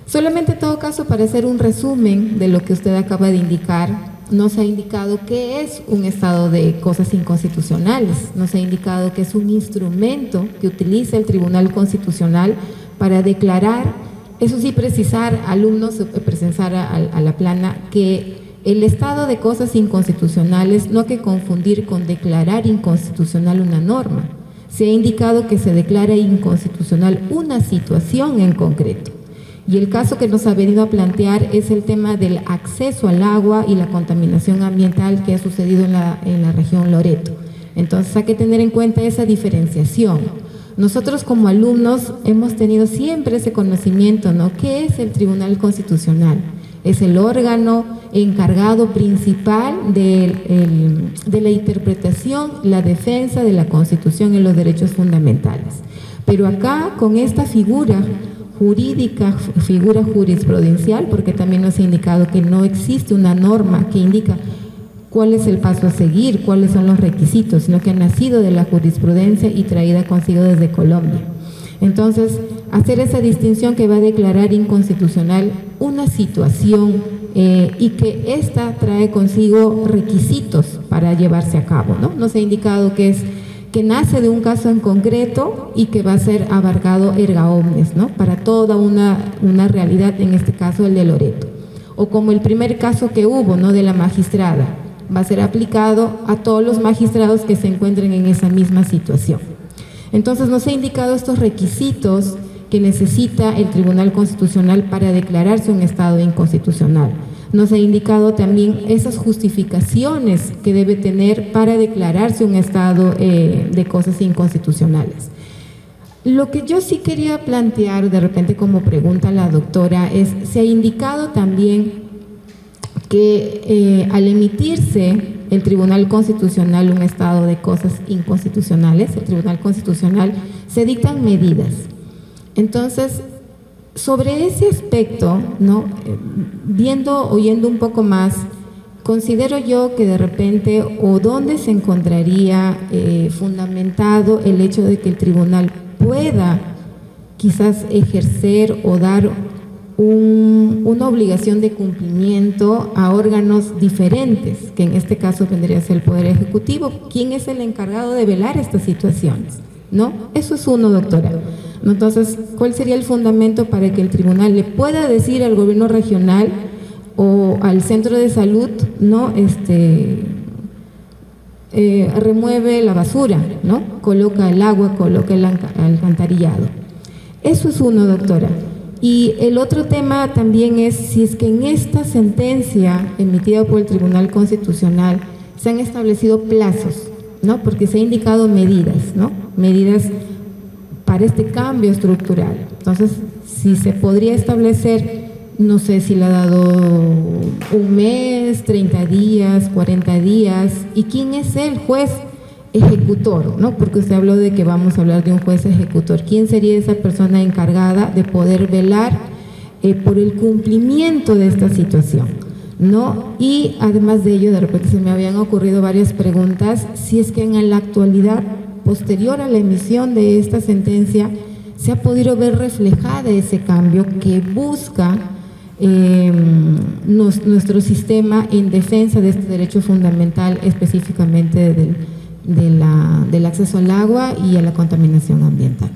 Solamente en todo caso, para hacer un resumen de lo que usted acaba de indicar, nos ha indicado qué es un estado de cosas inconstitucionales, nos ha indicado que es un instrumento que utiliza el Tribunal Constitucional para declarar, eso sí, precisar, alumnos, precisar a la plana, que el estado de cosas inconstitucionales no hay que confundir con declarar inconstitucional una norma. Se ha indicado que se declara inconstitucional una situación en concreto. Y el caso que nos ha venido a plantear es el tema del acceso al agua y la contaminación ambiental que ha sucedido en la región Loreto. Entonces hay que tener en cuenta esa diferenciación. Nosotros como alumnos hemos tenido siempre ese conocimiento, ¿no? ¿Qué es el Tribunal Constitucional? Es el órgano encargado principal de la interpretación, la defensa de la Constitución y los derechos fundamentales. Pero acá, con esta figura jurídica, figura jurisprudencial, porque también nos ha indicado que no existe una norma que indica cuál es el paso a seguir, cuáles son los requisitos, sino que ha nacido de la jurisprudencia y traída consigo desde Colombia. Entonces, hacer esa distinción que va a declarar inconstitucional una situación y que ésta trae consigo requisitos para llevarse a cabo, ¿no? Nos ha indicado que nace de un caso en concreto y que va a ser abarcado erga omnes, ¿no? Para toda una realidad, en este caso el de Loreto. O como el primer caso que hubo, ¿no? De la magistrada, va a ser aplicado a todos los magistrados que se encuentren en esa misma situación. Entonces nos ha indicado estos requisitos que necesita el Tribunal Constitucional para declararse un estado inconstitucional. Nos ha indicado también esas justificaciones que debe tener para declararse un estado de cosas inconstitucionales. Lo que yo sí quería plantear de repente como pregunta a la doctora es, se ha indicado también que al emitirse el Tribunal Constitucional un estado de cosas inconstitucionales, el Tribunal Constitucional, se dictan medidas. Entonces, sobre ese aspecto, ¿no? Oyendo un poco más, considero yo que de repente, o dónde se encontraría fundamentado el hecho de que el tribunal pueda quizás ejercer o dar una obligación de cumplimiento a órganos diferentes, que en este caso vendría a ser el Poder Ejecutivo. ¿Quién es el encargado de velar estas situaciones? ¿No? Eso es uno, doctora. Entonces, ¿cuál sería el fundamento para que el tribunal le pueda decir al gobierno regional o al centro de salud, ¿no? Remueve la basura, ¿no? Coloca el agua, coloca el alcantarillado. Eso es uno, doctora. Y el otro tema también es si es que en esta sentencia emitida por el Tribunal Constitucional se han establecido plazos, ¿no? Porque se ha indicado medidas, ¿no? Medidas para este cambio estructural. Entonces, si se podría establecer, no sé si le ha dado un mes, 30 días, 40 días, y quién es el juez ejecutor, ¿no? Porque usted habló de que vamos a hablar de un juez ejecutor. ¿Quién sería esa persona encargada de poder velar por el cumplimiento de esta situación, ¿no? Y además de ello, de repente se me habían ocurrido varias preguntas, si es que en la actualidad posterior a la emisión de esta sentencia, se ha podido ver reflejada ese cambio que busca nuestro sistema en defensa de este derecho fundamental, específicamente del acceso al agua y a la contaminación ambiental.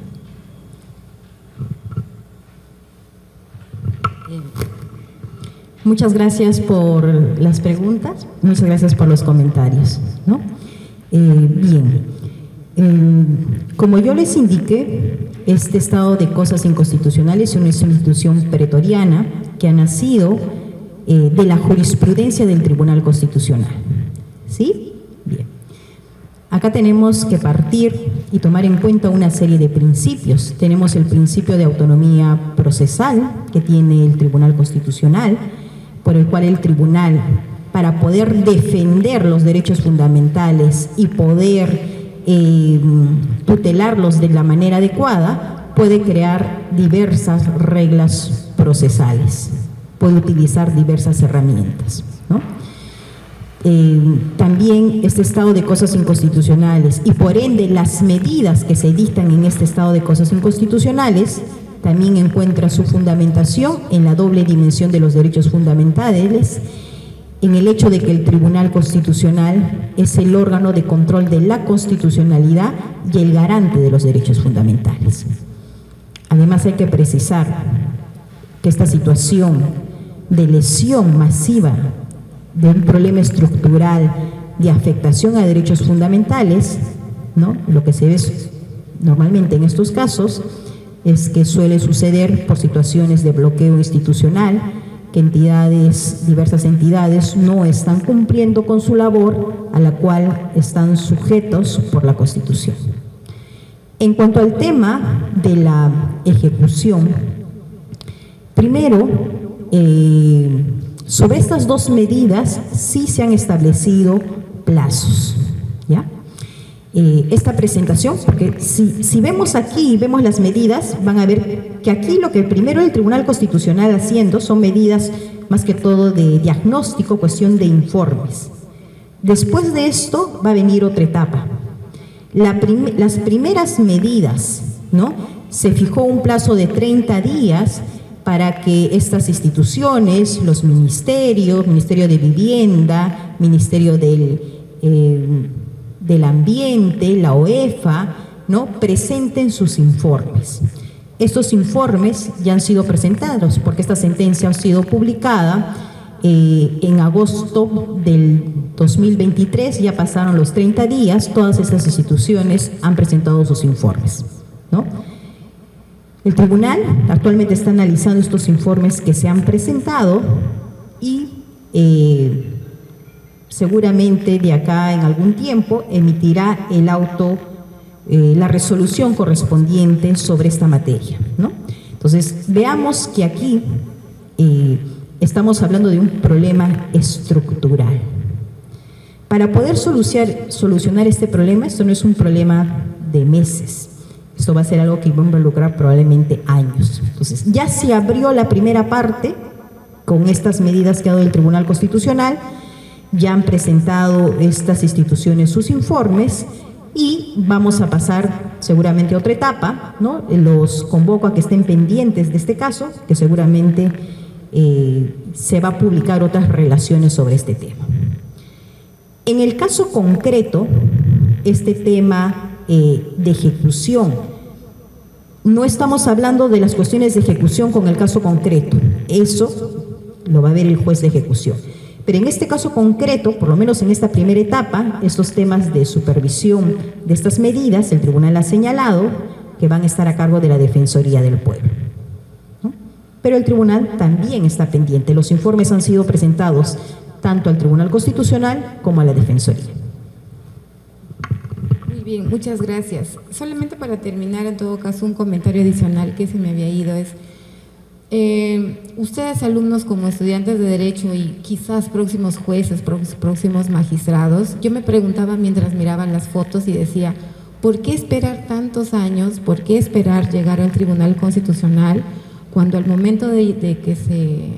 Muchas gracias por las preguntas, muchas gracias por los comentarios, ¿no? Como yo les indiqué, este estado de cosas inconstitucional es una institución pretoriana que ha nacido de la jurisprudencia del Tribunal Constitucional. ¿Sí? Bien. Acá tenemos que partir y tomar en cuenta una serie de principios. Tenemos el principio de autonomía procesal que tiene el Tribunal Constitucional, por el cual el tribunal, para poder defender los derechos fundamentales y poder tutelarlos de la manera adecuada, puede crear diversas reglas procesales, puede utilizar diversas herramientas, ¿no? También este estado de cosas inconstitucionales y por ende las medidas que se dictan en este estado de cosas inconstitucionales también encuentra su fundamentación en la doble dimensión de los derechos fundamentales, en el hecho de que el Tribunal Constitucional es el órgano de control de la constitucionalidad y el garante de los derechos fundamentales. Además hay que precisar que esta situación de lesión masiva de un problema estructural de afectación a derechos fundamentales, ¿no? Lo que se ve normalmente en estos casos es que suele suceder por situaciones de bloqueo institucional, que diversas entidades no están cumpliendo con su labor a la cual están sujetos por la Constitución. En cuanto al tema de la ejecución, primero, sobre estas dos medidas sí se han establecido plazos, ¿ya? Esta presentación, porque si vemos aquí y vemos las medidas, van a ver que aquí lo que primero el Tribunal Constitucional haciendo son medidas más que todo de diagnóstico, cuestión de informes. Después de esto va a venir otra etapa. Las primeras medidas, ¿no? Se fijó un plazo de 30 días para que estas instituciones, los ministerios, Ministerio de Vivienda, Ministerio del Ambiente, la OEFA, ¿no? Presenten sus informes. Estos informes ya han sido presentados porque esta sentencia ha sido publicada en agosto del 2023, ya pasaron los 30 días, todas estas instituciones han presentado sus informes, ¿no? El tribunal actualmente está analizando estos informes que se han presentado y seguramente de acá en algún tiempo emitirá el auto, la resolución correspondiente sobre esta materia, ¿no? Entonces, veamos que aquí estamos hablando de un problema estructural. Para poder solucionar este problema, esto no es un problema de meses, esto va a ser algo que va a involucrar probablemente años. Entonces, ya se abrió la primera parte con estas medidas que ha dado el Tribunal Constitucional, ya han presentado estas instituciones sus informes y vamos a pasar seguramente a otra etapa, ¿no? Los convoco a que estén pendientes de este caso, que seguramente se va a publicar otras relaciones sobre este tema. En el caso concreto, este tema de ejecución, no estamos hablando de las cuestiones de ejecución con el caso concreto, eso lo va a ver el juez de ejecución. Pero en este caso concreto, por lo menos en esta primera etapa, estos temas de supervisión de estas medidas, el tribunal ha señalado que van a estar a cargo de la Defensoría del Pueblo, ¿no? Pero el tribunal también está pendiente, los informes han sido presentados tanto al Tribunal Constitucional como a la Defensoría. Muy bien, muchas gracias. Solamente para terminar, en todo caso, un comentario adicional que se me había ido es, ustedes alumnos como estudiantes de Derecho y quizás próximos jueces, próximos magistrados, yo me preguntaba mientras miraban las fotos y decía, ¿por qué esperar tantos años? ¿Por qué esperar llegar al Tribunal Constitucional cuando al momento de que se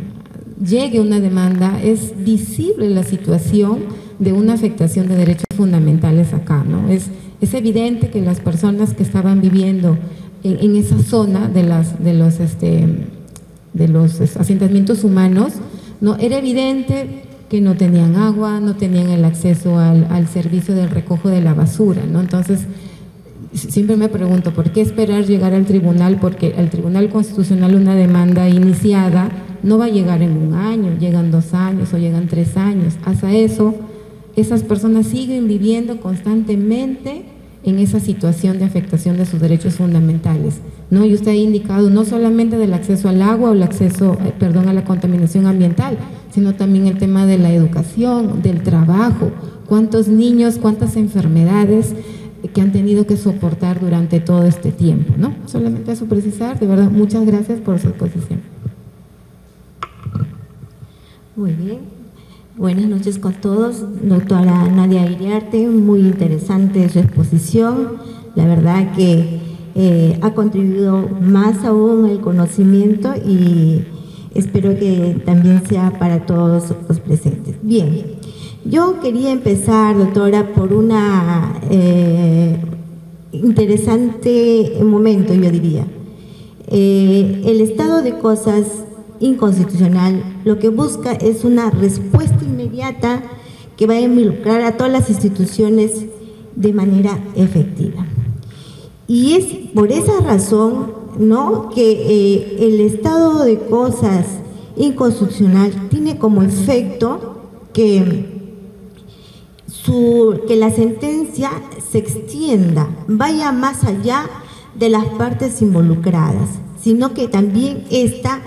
llegue una demanda es visible la situación de una afectación de derechos fundamentales acá, ¿no? Es evidente que las personas que estaban viviendo en esa zona de los asentamientos humanos, ¿no? Era evidente que no tenían agua, no tenían el acceso al servicio del recojo de la basura, ¿no? Entonces, siempre me pregunto, ¿por qué esperar llegar al tribunal? Porque al Tribunal Constitucional una demanda iniciada no va a llegar en 1 año, llegan 2 años o llegan 3 años. Hasta eso, esas personas siguen viviendo constantemente en esa situación de afectación de sus derechos fundamentales, ¿no? Y usted ha indicado no solamente del acceso al agua o el acceso, a la contaminación ambiental, sino también el tema de la educación, del trabajo, cuántos niños, cuántas enfermedades que han tenido que soportar durante todo este tiempo, ¿no? Solamente eso precisar, de verdad, muchas gracias por su exposición. Muy bien, buenas noches con todos. Doctora Nadia Iriarte, muy interesante su exposición, la verdad que ha contribuido más aún el conocimiento y espero que también sea para todos los presentes. Bien. Yo quería empezar, doctora, por una interesante momento, yo diría. El estado de cosas inconstitucional lo que busca es una respuesta inmediata que va a involucrar a todas las instituciones de manera efectiva. Y es por esa razón, ¿no?, que el estado de cosas inconstitucional tiene como efecto que la sentencia se extienda, vaya más allá de las partes involucradas, sino que también esta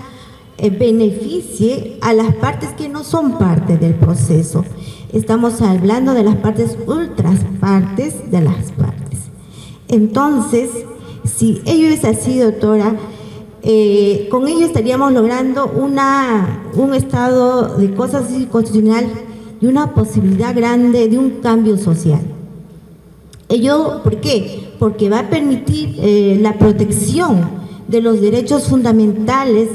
beneficie a las partes que no son parte del proceso. Estamos hablando de las partes ultraspartes de las partes. Entonces, si ello es así, doctora, con ello estaríamos logrando un estado de cosas inconstitucional y una posibilidad grande de un cambio social. Ello, ¿por qué? Porque va a permitir la protección de los derechos fundamentales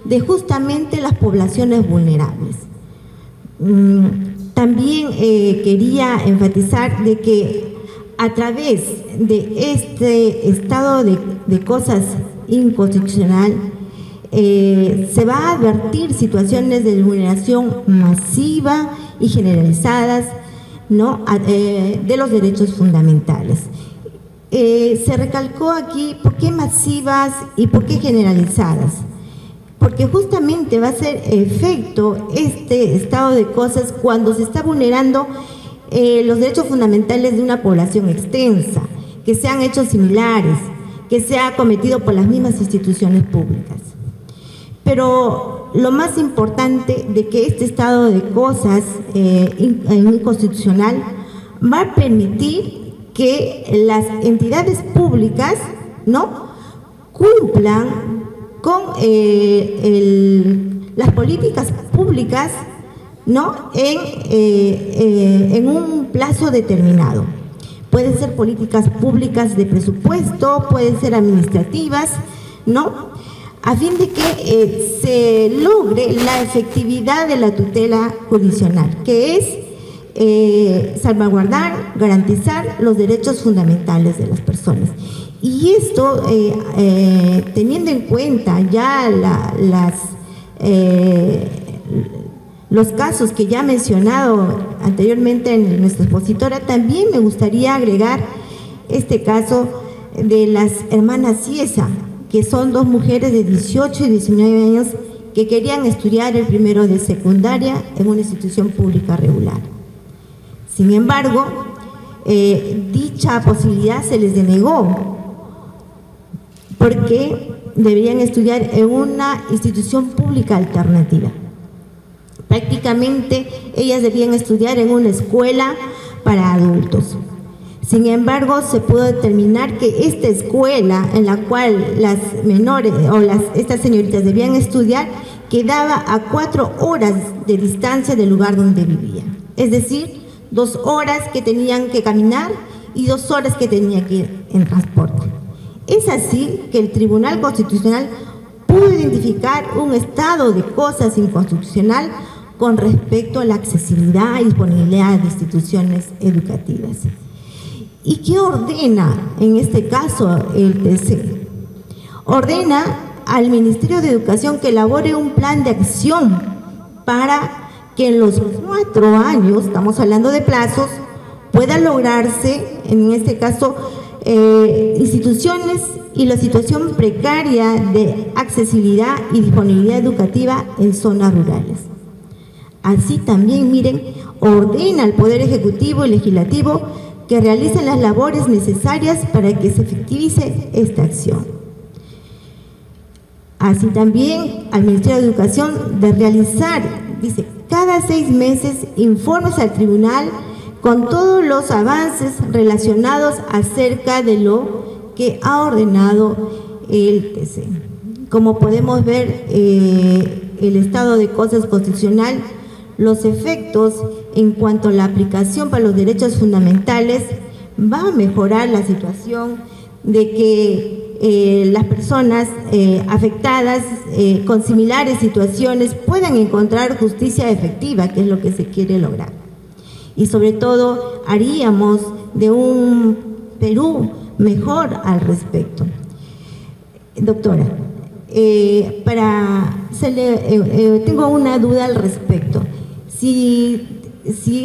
de justamente las poblaciones vulnerables. También quería enfatizar de que a través de este estado de cosas inconstitucional se va a advertir situaciones de vulneración masiva y generalizadas, ¿no?, de los derechos fundamentales. Se recalcó aquí por qué masivas y por qué generalizadas, porque justamente va a ser efecto este estado de cosas cuando se está vulnerando los derechos fundamentales de una población extensa, que sean hechos similares, que sea cometido por las mismas instituciones públicas. Pero lo más importante de que este estado de cosas inconstitucional va a permitir que las entidades públicas, ¿no?, cumplan con las políticas públicas, ¿no?, en un plazo determinado. Pueden ser políticas públicas de presupuesto, pueden ser administrativas, ¿no?, a fin de que se logre la efectividad de la tutela jurisdiccional, que es salvaguardar, garantizar los derechos fundamentales de las personas. Y esto, teniendo en cuenta ya los casos que ya he mencionado anteriormente en nuestra expositora, también me gustaría agregar este caso de las hermanas Ciesa, que son 2 mujeres de 18 y 19 años que querían estudiar el primero de secundaria en una institución pública regular. Sin embargo, dicha posibilidad se les denegó porque deberían estudiar en una institución pública alternativa. Prácticamente ellas debían estudiar en una escuela para adultos. Sin embargo, se pudo determinar que esta escuela en la cual las menores o estas señoritas debían estudiar quedaba a 4 horas de distancia del lugar donde vivían. Es decir, 2 horas que tenían que caminar y 2 horas que tenían que ir en transporte. Es así que el Tribunal Constitucional pudo identificar un estado de cosas inconstitucional con respecto a la accesibilidad y disponibilidad de instituciones educativas. ¿Y qué ordena en este caso el TC? Ordena al Ministerio de Educación que elabore un plan de acción para que en los 4 años, estamos hablando de plazos, pueda lograrse, en este caso, instituciones y la situación precaria de accesibilidad y disponibilidad educativa en zonas rurales. Así también, miren, ordena al Poder Ejecutivo y Legislativo que realicen las labores necesarias para que se efectivice esta acción. Así también al Ministerio de Educación de realizar, dice, cada 6 meses informes al tribunal con todos los avances relacionados acerca de lo que ha ordenado el TC. Como podemos ver, el estado de cosas constitucional, los efectos en cuanto a la aplicación para los derechos fundamentales va a mejorar la situación de que las personas afectadas con similares situaciones puedan encontrar justicia efectiva, que es lo que se quiere lograr. Y sobre todo haríamos de un Perú mejor al respecto. Doctora, tengo una duda al respecto. Si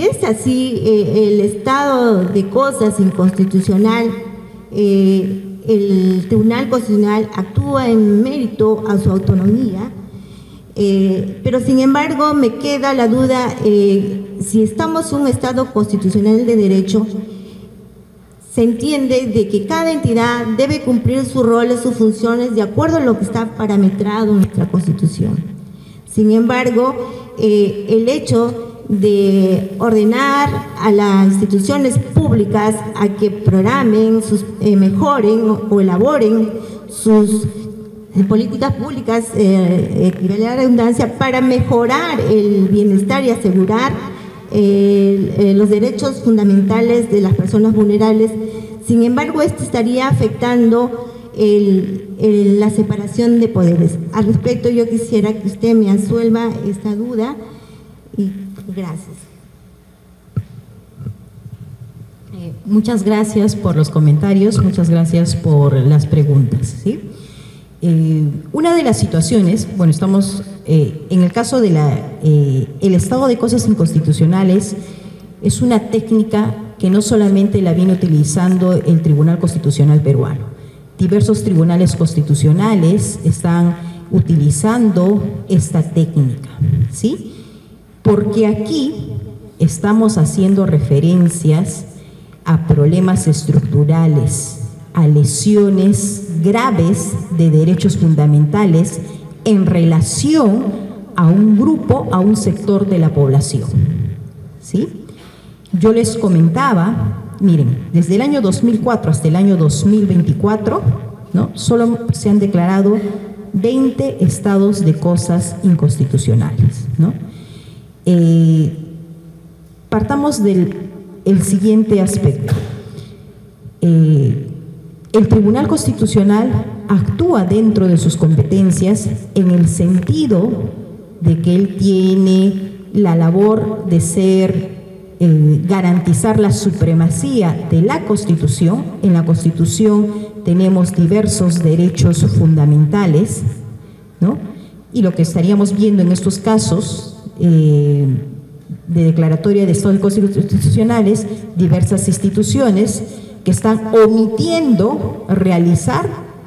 es así, el estado de cosas inconstitucional, el Tribunal Constitucional actúa en mérito a su autonomía, pero sin embargo me queda la duda, si estamos en un estado constitucional de derecho, se entiende de que cada entidad debe cumplir sus roles, sus funciones, de acuerdo a lo que está parametrado en nuestra Constitución. Sin embargo, el hecho de ordenar a las instituciones públicas a que programen, mejoren o elaboren sus políticas públicas, la redundancia, para mejorar el bienestar y asegurar los derechos fundamentales de las personas vulnerables. Sin embargo, esto estaría afectando la separación de poderes. Al respecto, yo quisiera que usted me absuelva esta duda y gracias. Muchas gracias por los comentarios, muchas gracias por las preguntas, ¿sí? Una de las situaciones, bueno, estamos en el caso de el estado de cosas inconstitucionales, es una técnica que no solamente la viene utilizando el Tribunal Constitucional peruano. Diversos tribunales constitucionales están utilizando esta técnica, ¿sí? Porque aquí estamos haciendo referencias a problemas estructurales, a lesiones graves de derechos fundamentales en relación a un grupo, a un sector de la población, ¿sí? Yo les comentaba, miren, desde el año 2004 hasta el año 2024, ¿no?, solo se han declarado 20 estados de cosas inconstitucionales, ¿no? Partamos del siguiente aspecto. El Tribunal Constitucional actúa dentro de sus competencias en el sentido de que él tiene la labor de garantizar la supremacía de la Constitución. En la Constitución tenemos diversos derechos fundamentales, ¿no? Y lo que estaríamos viendo en estos casos de declaratoria de estados constitucionales, diversas instituciones que están omitiendo realizar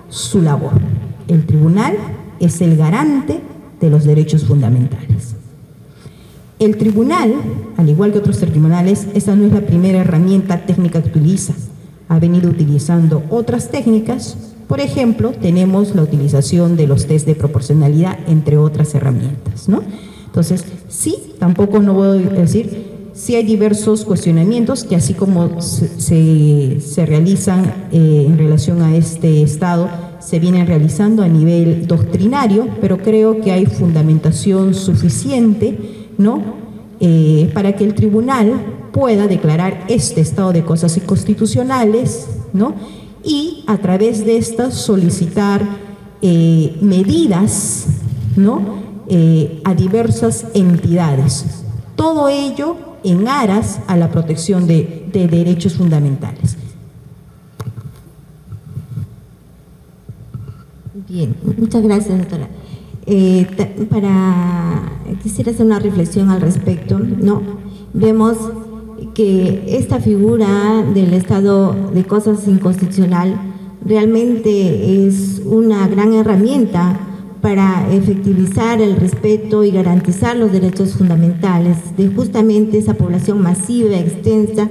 su labor. El tribunal es el garante de los derechos fundamentales. El tribunal, al igual que otros tribunales, esta no es la primera herramienta técnica que utiliza. Ha venido utilizando otras técnicas. Por ejemplo, tenemos la utilización de los test de proporcionalidad, entre otras herramientas, ¿no? Entonces, sí, tampoco no voy a decir, sí hay diversos cuestionamientos que, así como se realizan en relación a este estado, se vienen realizando a nivel doctrinario, pero creo que hay fundamentación suficiente, ¿no?, para que el tribunal pueda declarar este estado de cosas inconstitucionales, ¿no?, y a través de estas solicitar medidas, ¿no?, a diversas entidades. Todo ello en aras a la protección de derechos fundamentales. Bien, muchas gracias, doctora. Quisiera hacer una reflexión al respecto, ¿no? Vemos que esta figura del estado de cosas inconstitucional realmente es una gran herramienta para efectivizar el respeto y garantizar los derechos fundamentales de justamente esa población masiva, extensa,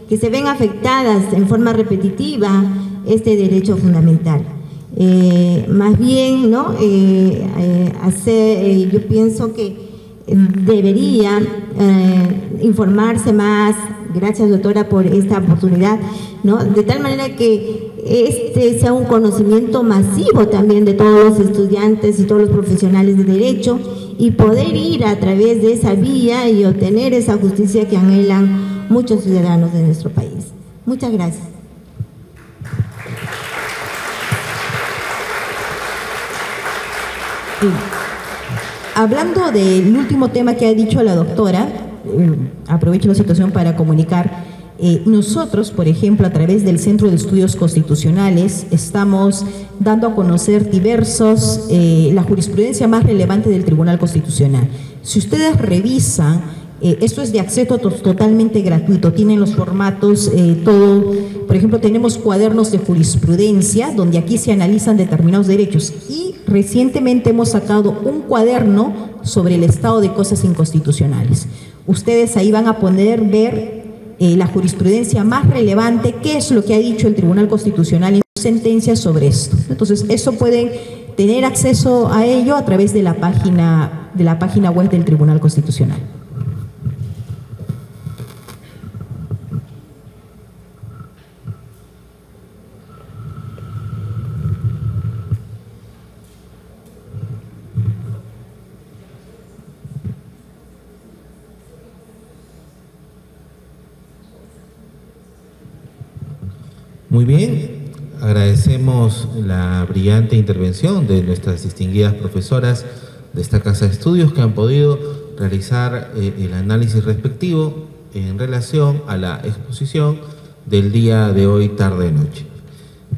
que se ven afectadas en forma repetitiva este derecho fundamental. Más bien, ¿no? Yo pienso que debería informarse más. Gracias, doctora, por esta oportunidad, ¿no? De tal manera que este sea un conocimiento masivo también de todos los estudiantes y todos los profesionales de derecho, y poder ir a través de esa vía y obtener esa justicia que anhelan muchos ciudadanos de nuestro país. Muchas gracias. Hablando del último tema que ha dicho la doctora, aprovecho la situación para comunicar, nosotros, por ejemplo, a través del Centro de Estudios Constitucionales, estamos dando a conocer la jurisprudencia más relevante del Tribunal Constitucional. Si ustedes revisan, esto es de acceso totalmente gratuito, tienen los formatos, todo. Por ejemplo, tenemos cuadernos de jurisprudencia, donde aquí se analizan determinados derechos, y recientemente hemos sacado un cuaderno sobre el estado de cosas inconstitucionales. Ustedes ahí van a poder ver la jurisprudencia más relevante, qué es lo que ha dicho el Tribunal Constitucional en sus sentencias sobre esto. Entonces, eso pueden tener acceso a ello a través de la página web del Tribunal Constitucional. Muy bien, agradecemos la brillante intervención de nuestras distinguidas profesoras de esta Casa de Estudios, que han podido realizar el análisis respectivo en relación a la exposición del día de hoy, tarde-noche.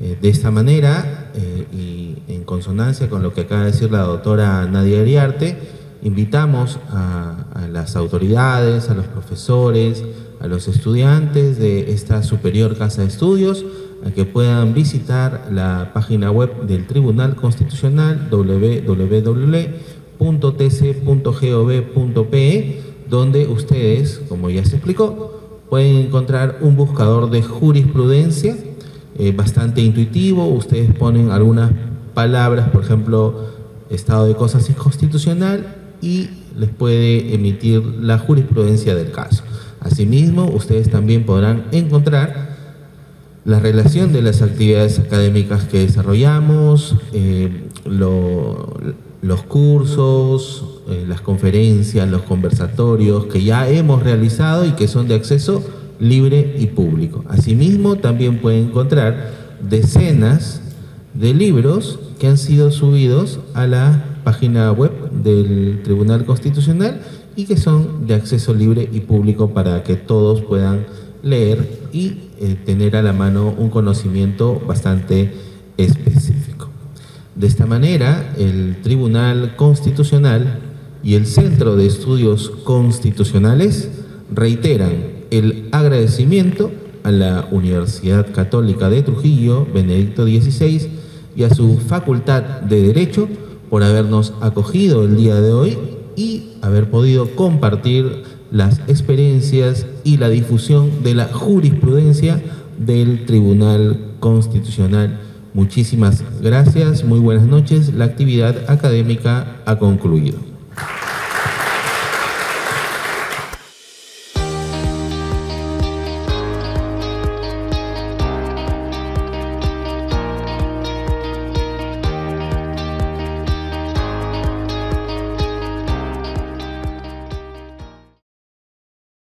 De esta manera, y en consonancia con lo que acaba de decir la doctora Nadia Iriarte, invitamos a las autoridades, a los profesores, a los estudiantes de esta superior Casa de Estudios a que puedan visitar la página web del Tribunal Constitucional, www.tc.gov.pe, donde ustedes, como ya se explicó, pueden encontrar un buscador de jurisprudencia bastante intuitivo. Ustedes ponen algunas palabras, por ejemplo, estado de cosas inconstitucional, y les puede emitir la jurisprudencia del caso. Asimismo, ustedes también podrán encontrar la relación de las actividades académicas que desarrollamos, los cursos, las conferencias, los conversatorios que ya hemos realizado y que son de acceso libre y público. Asimismo, también pueden encontrar decenas de libros que han sido subidos a la página web del Tribunal Constitucional y que son de acceso libre y público para que todos puedan leer y tener a la mano un conocimiento bastante específico. De esta manera, el Tribunal Constitucional y el Centro de Estudios Constitucionales reiteran el agradecimiento a la Universidad Católica de Trujillo, Benedicto XVI, y a su Facultad de Derecho por habernos acogido el día de hoy y haber podido compartir las experiencias y la difusión de la jurisprudencia del Tribunal Constitucional. Muchísimas gracias, muy buenas noches. La actividad académica ha concluido.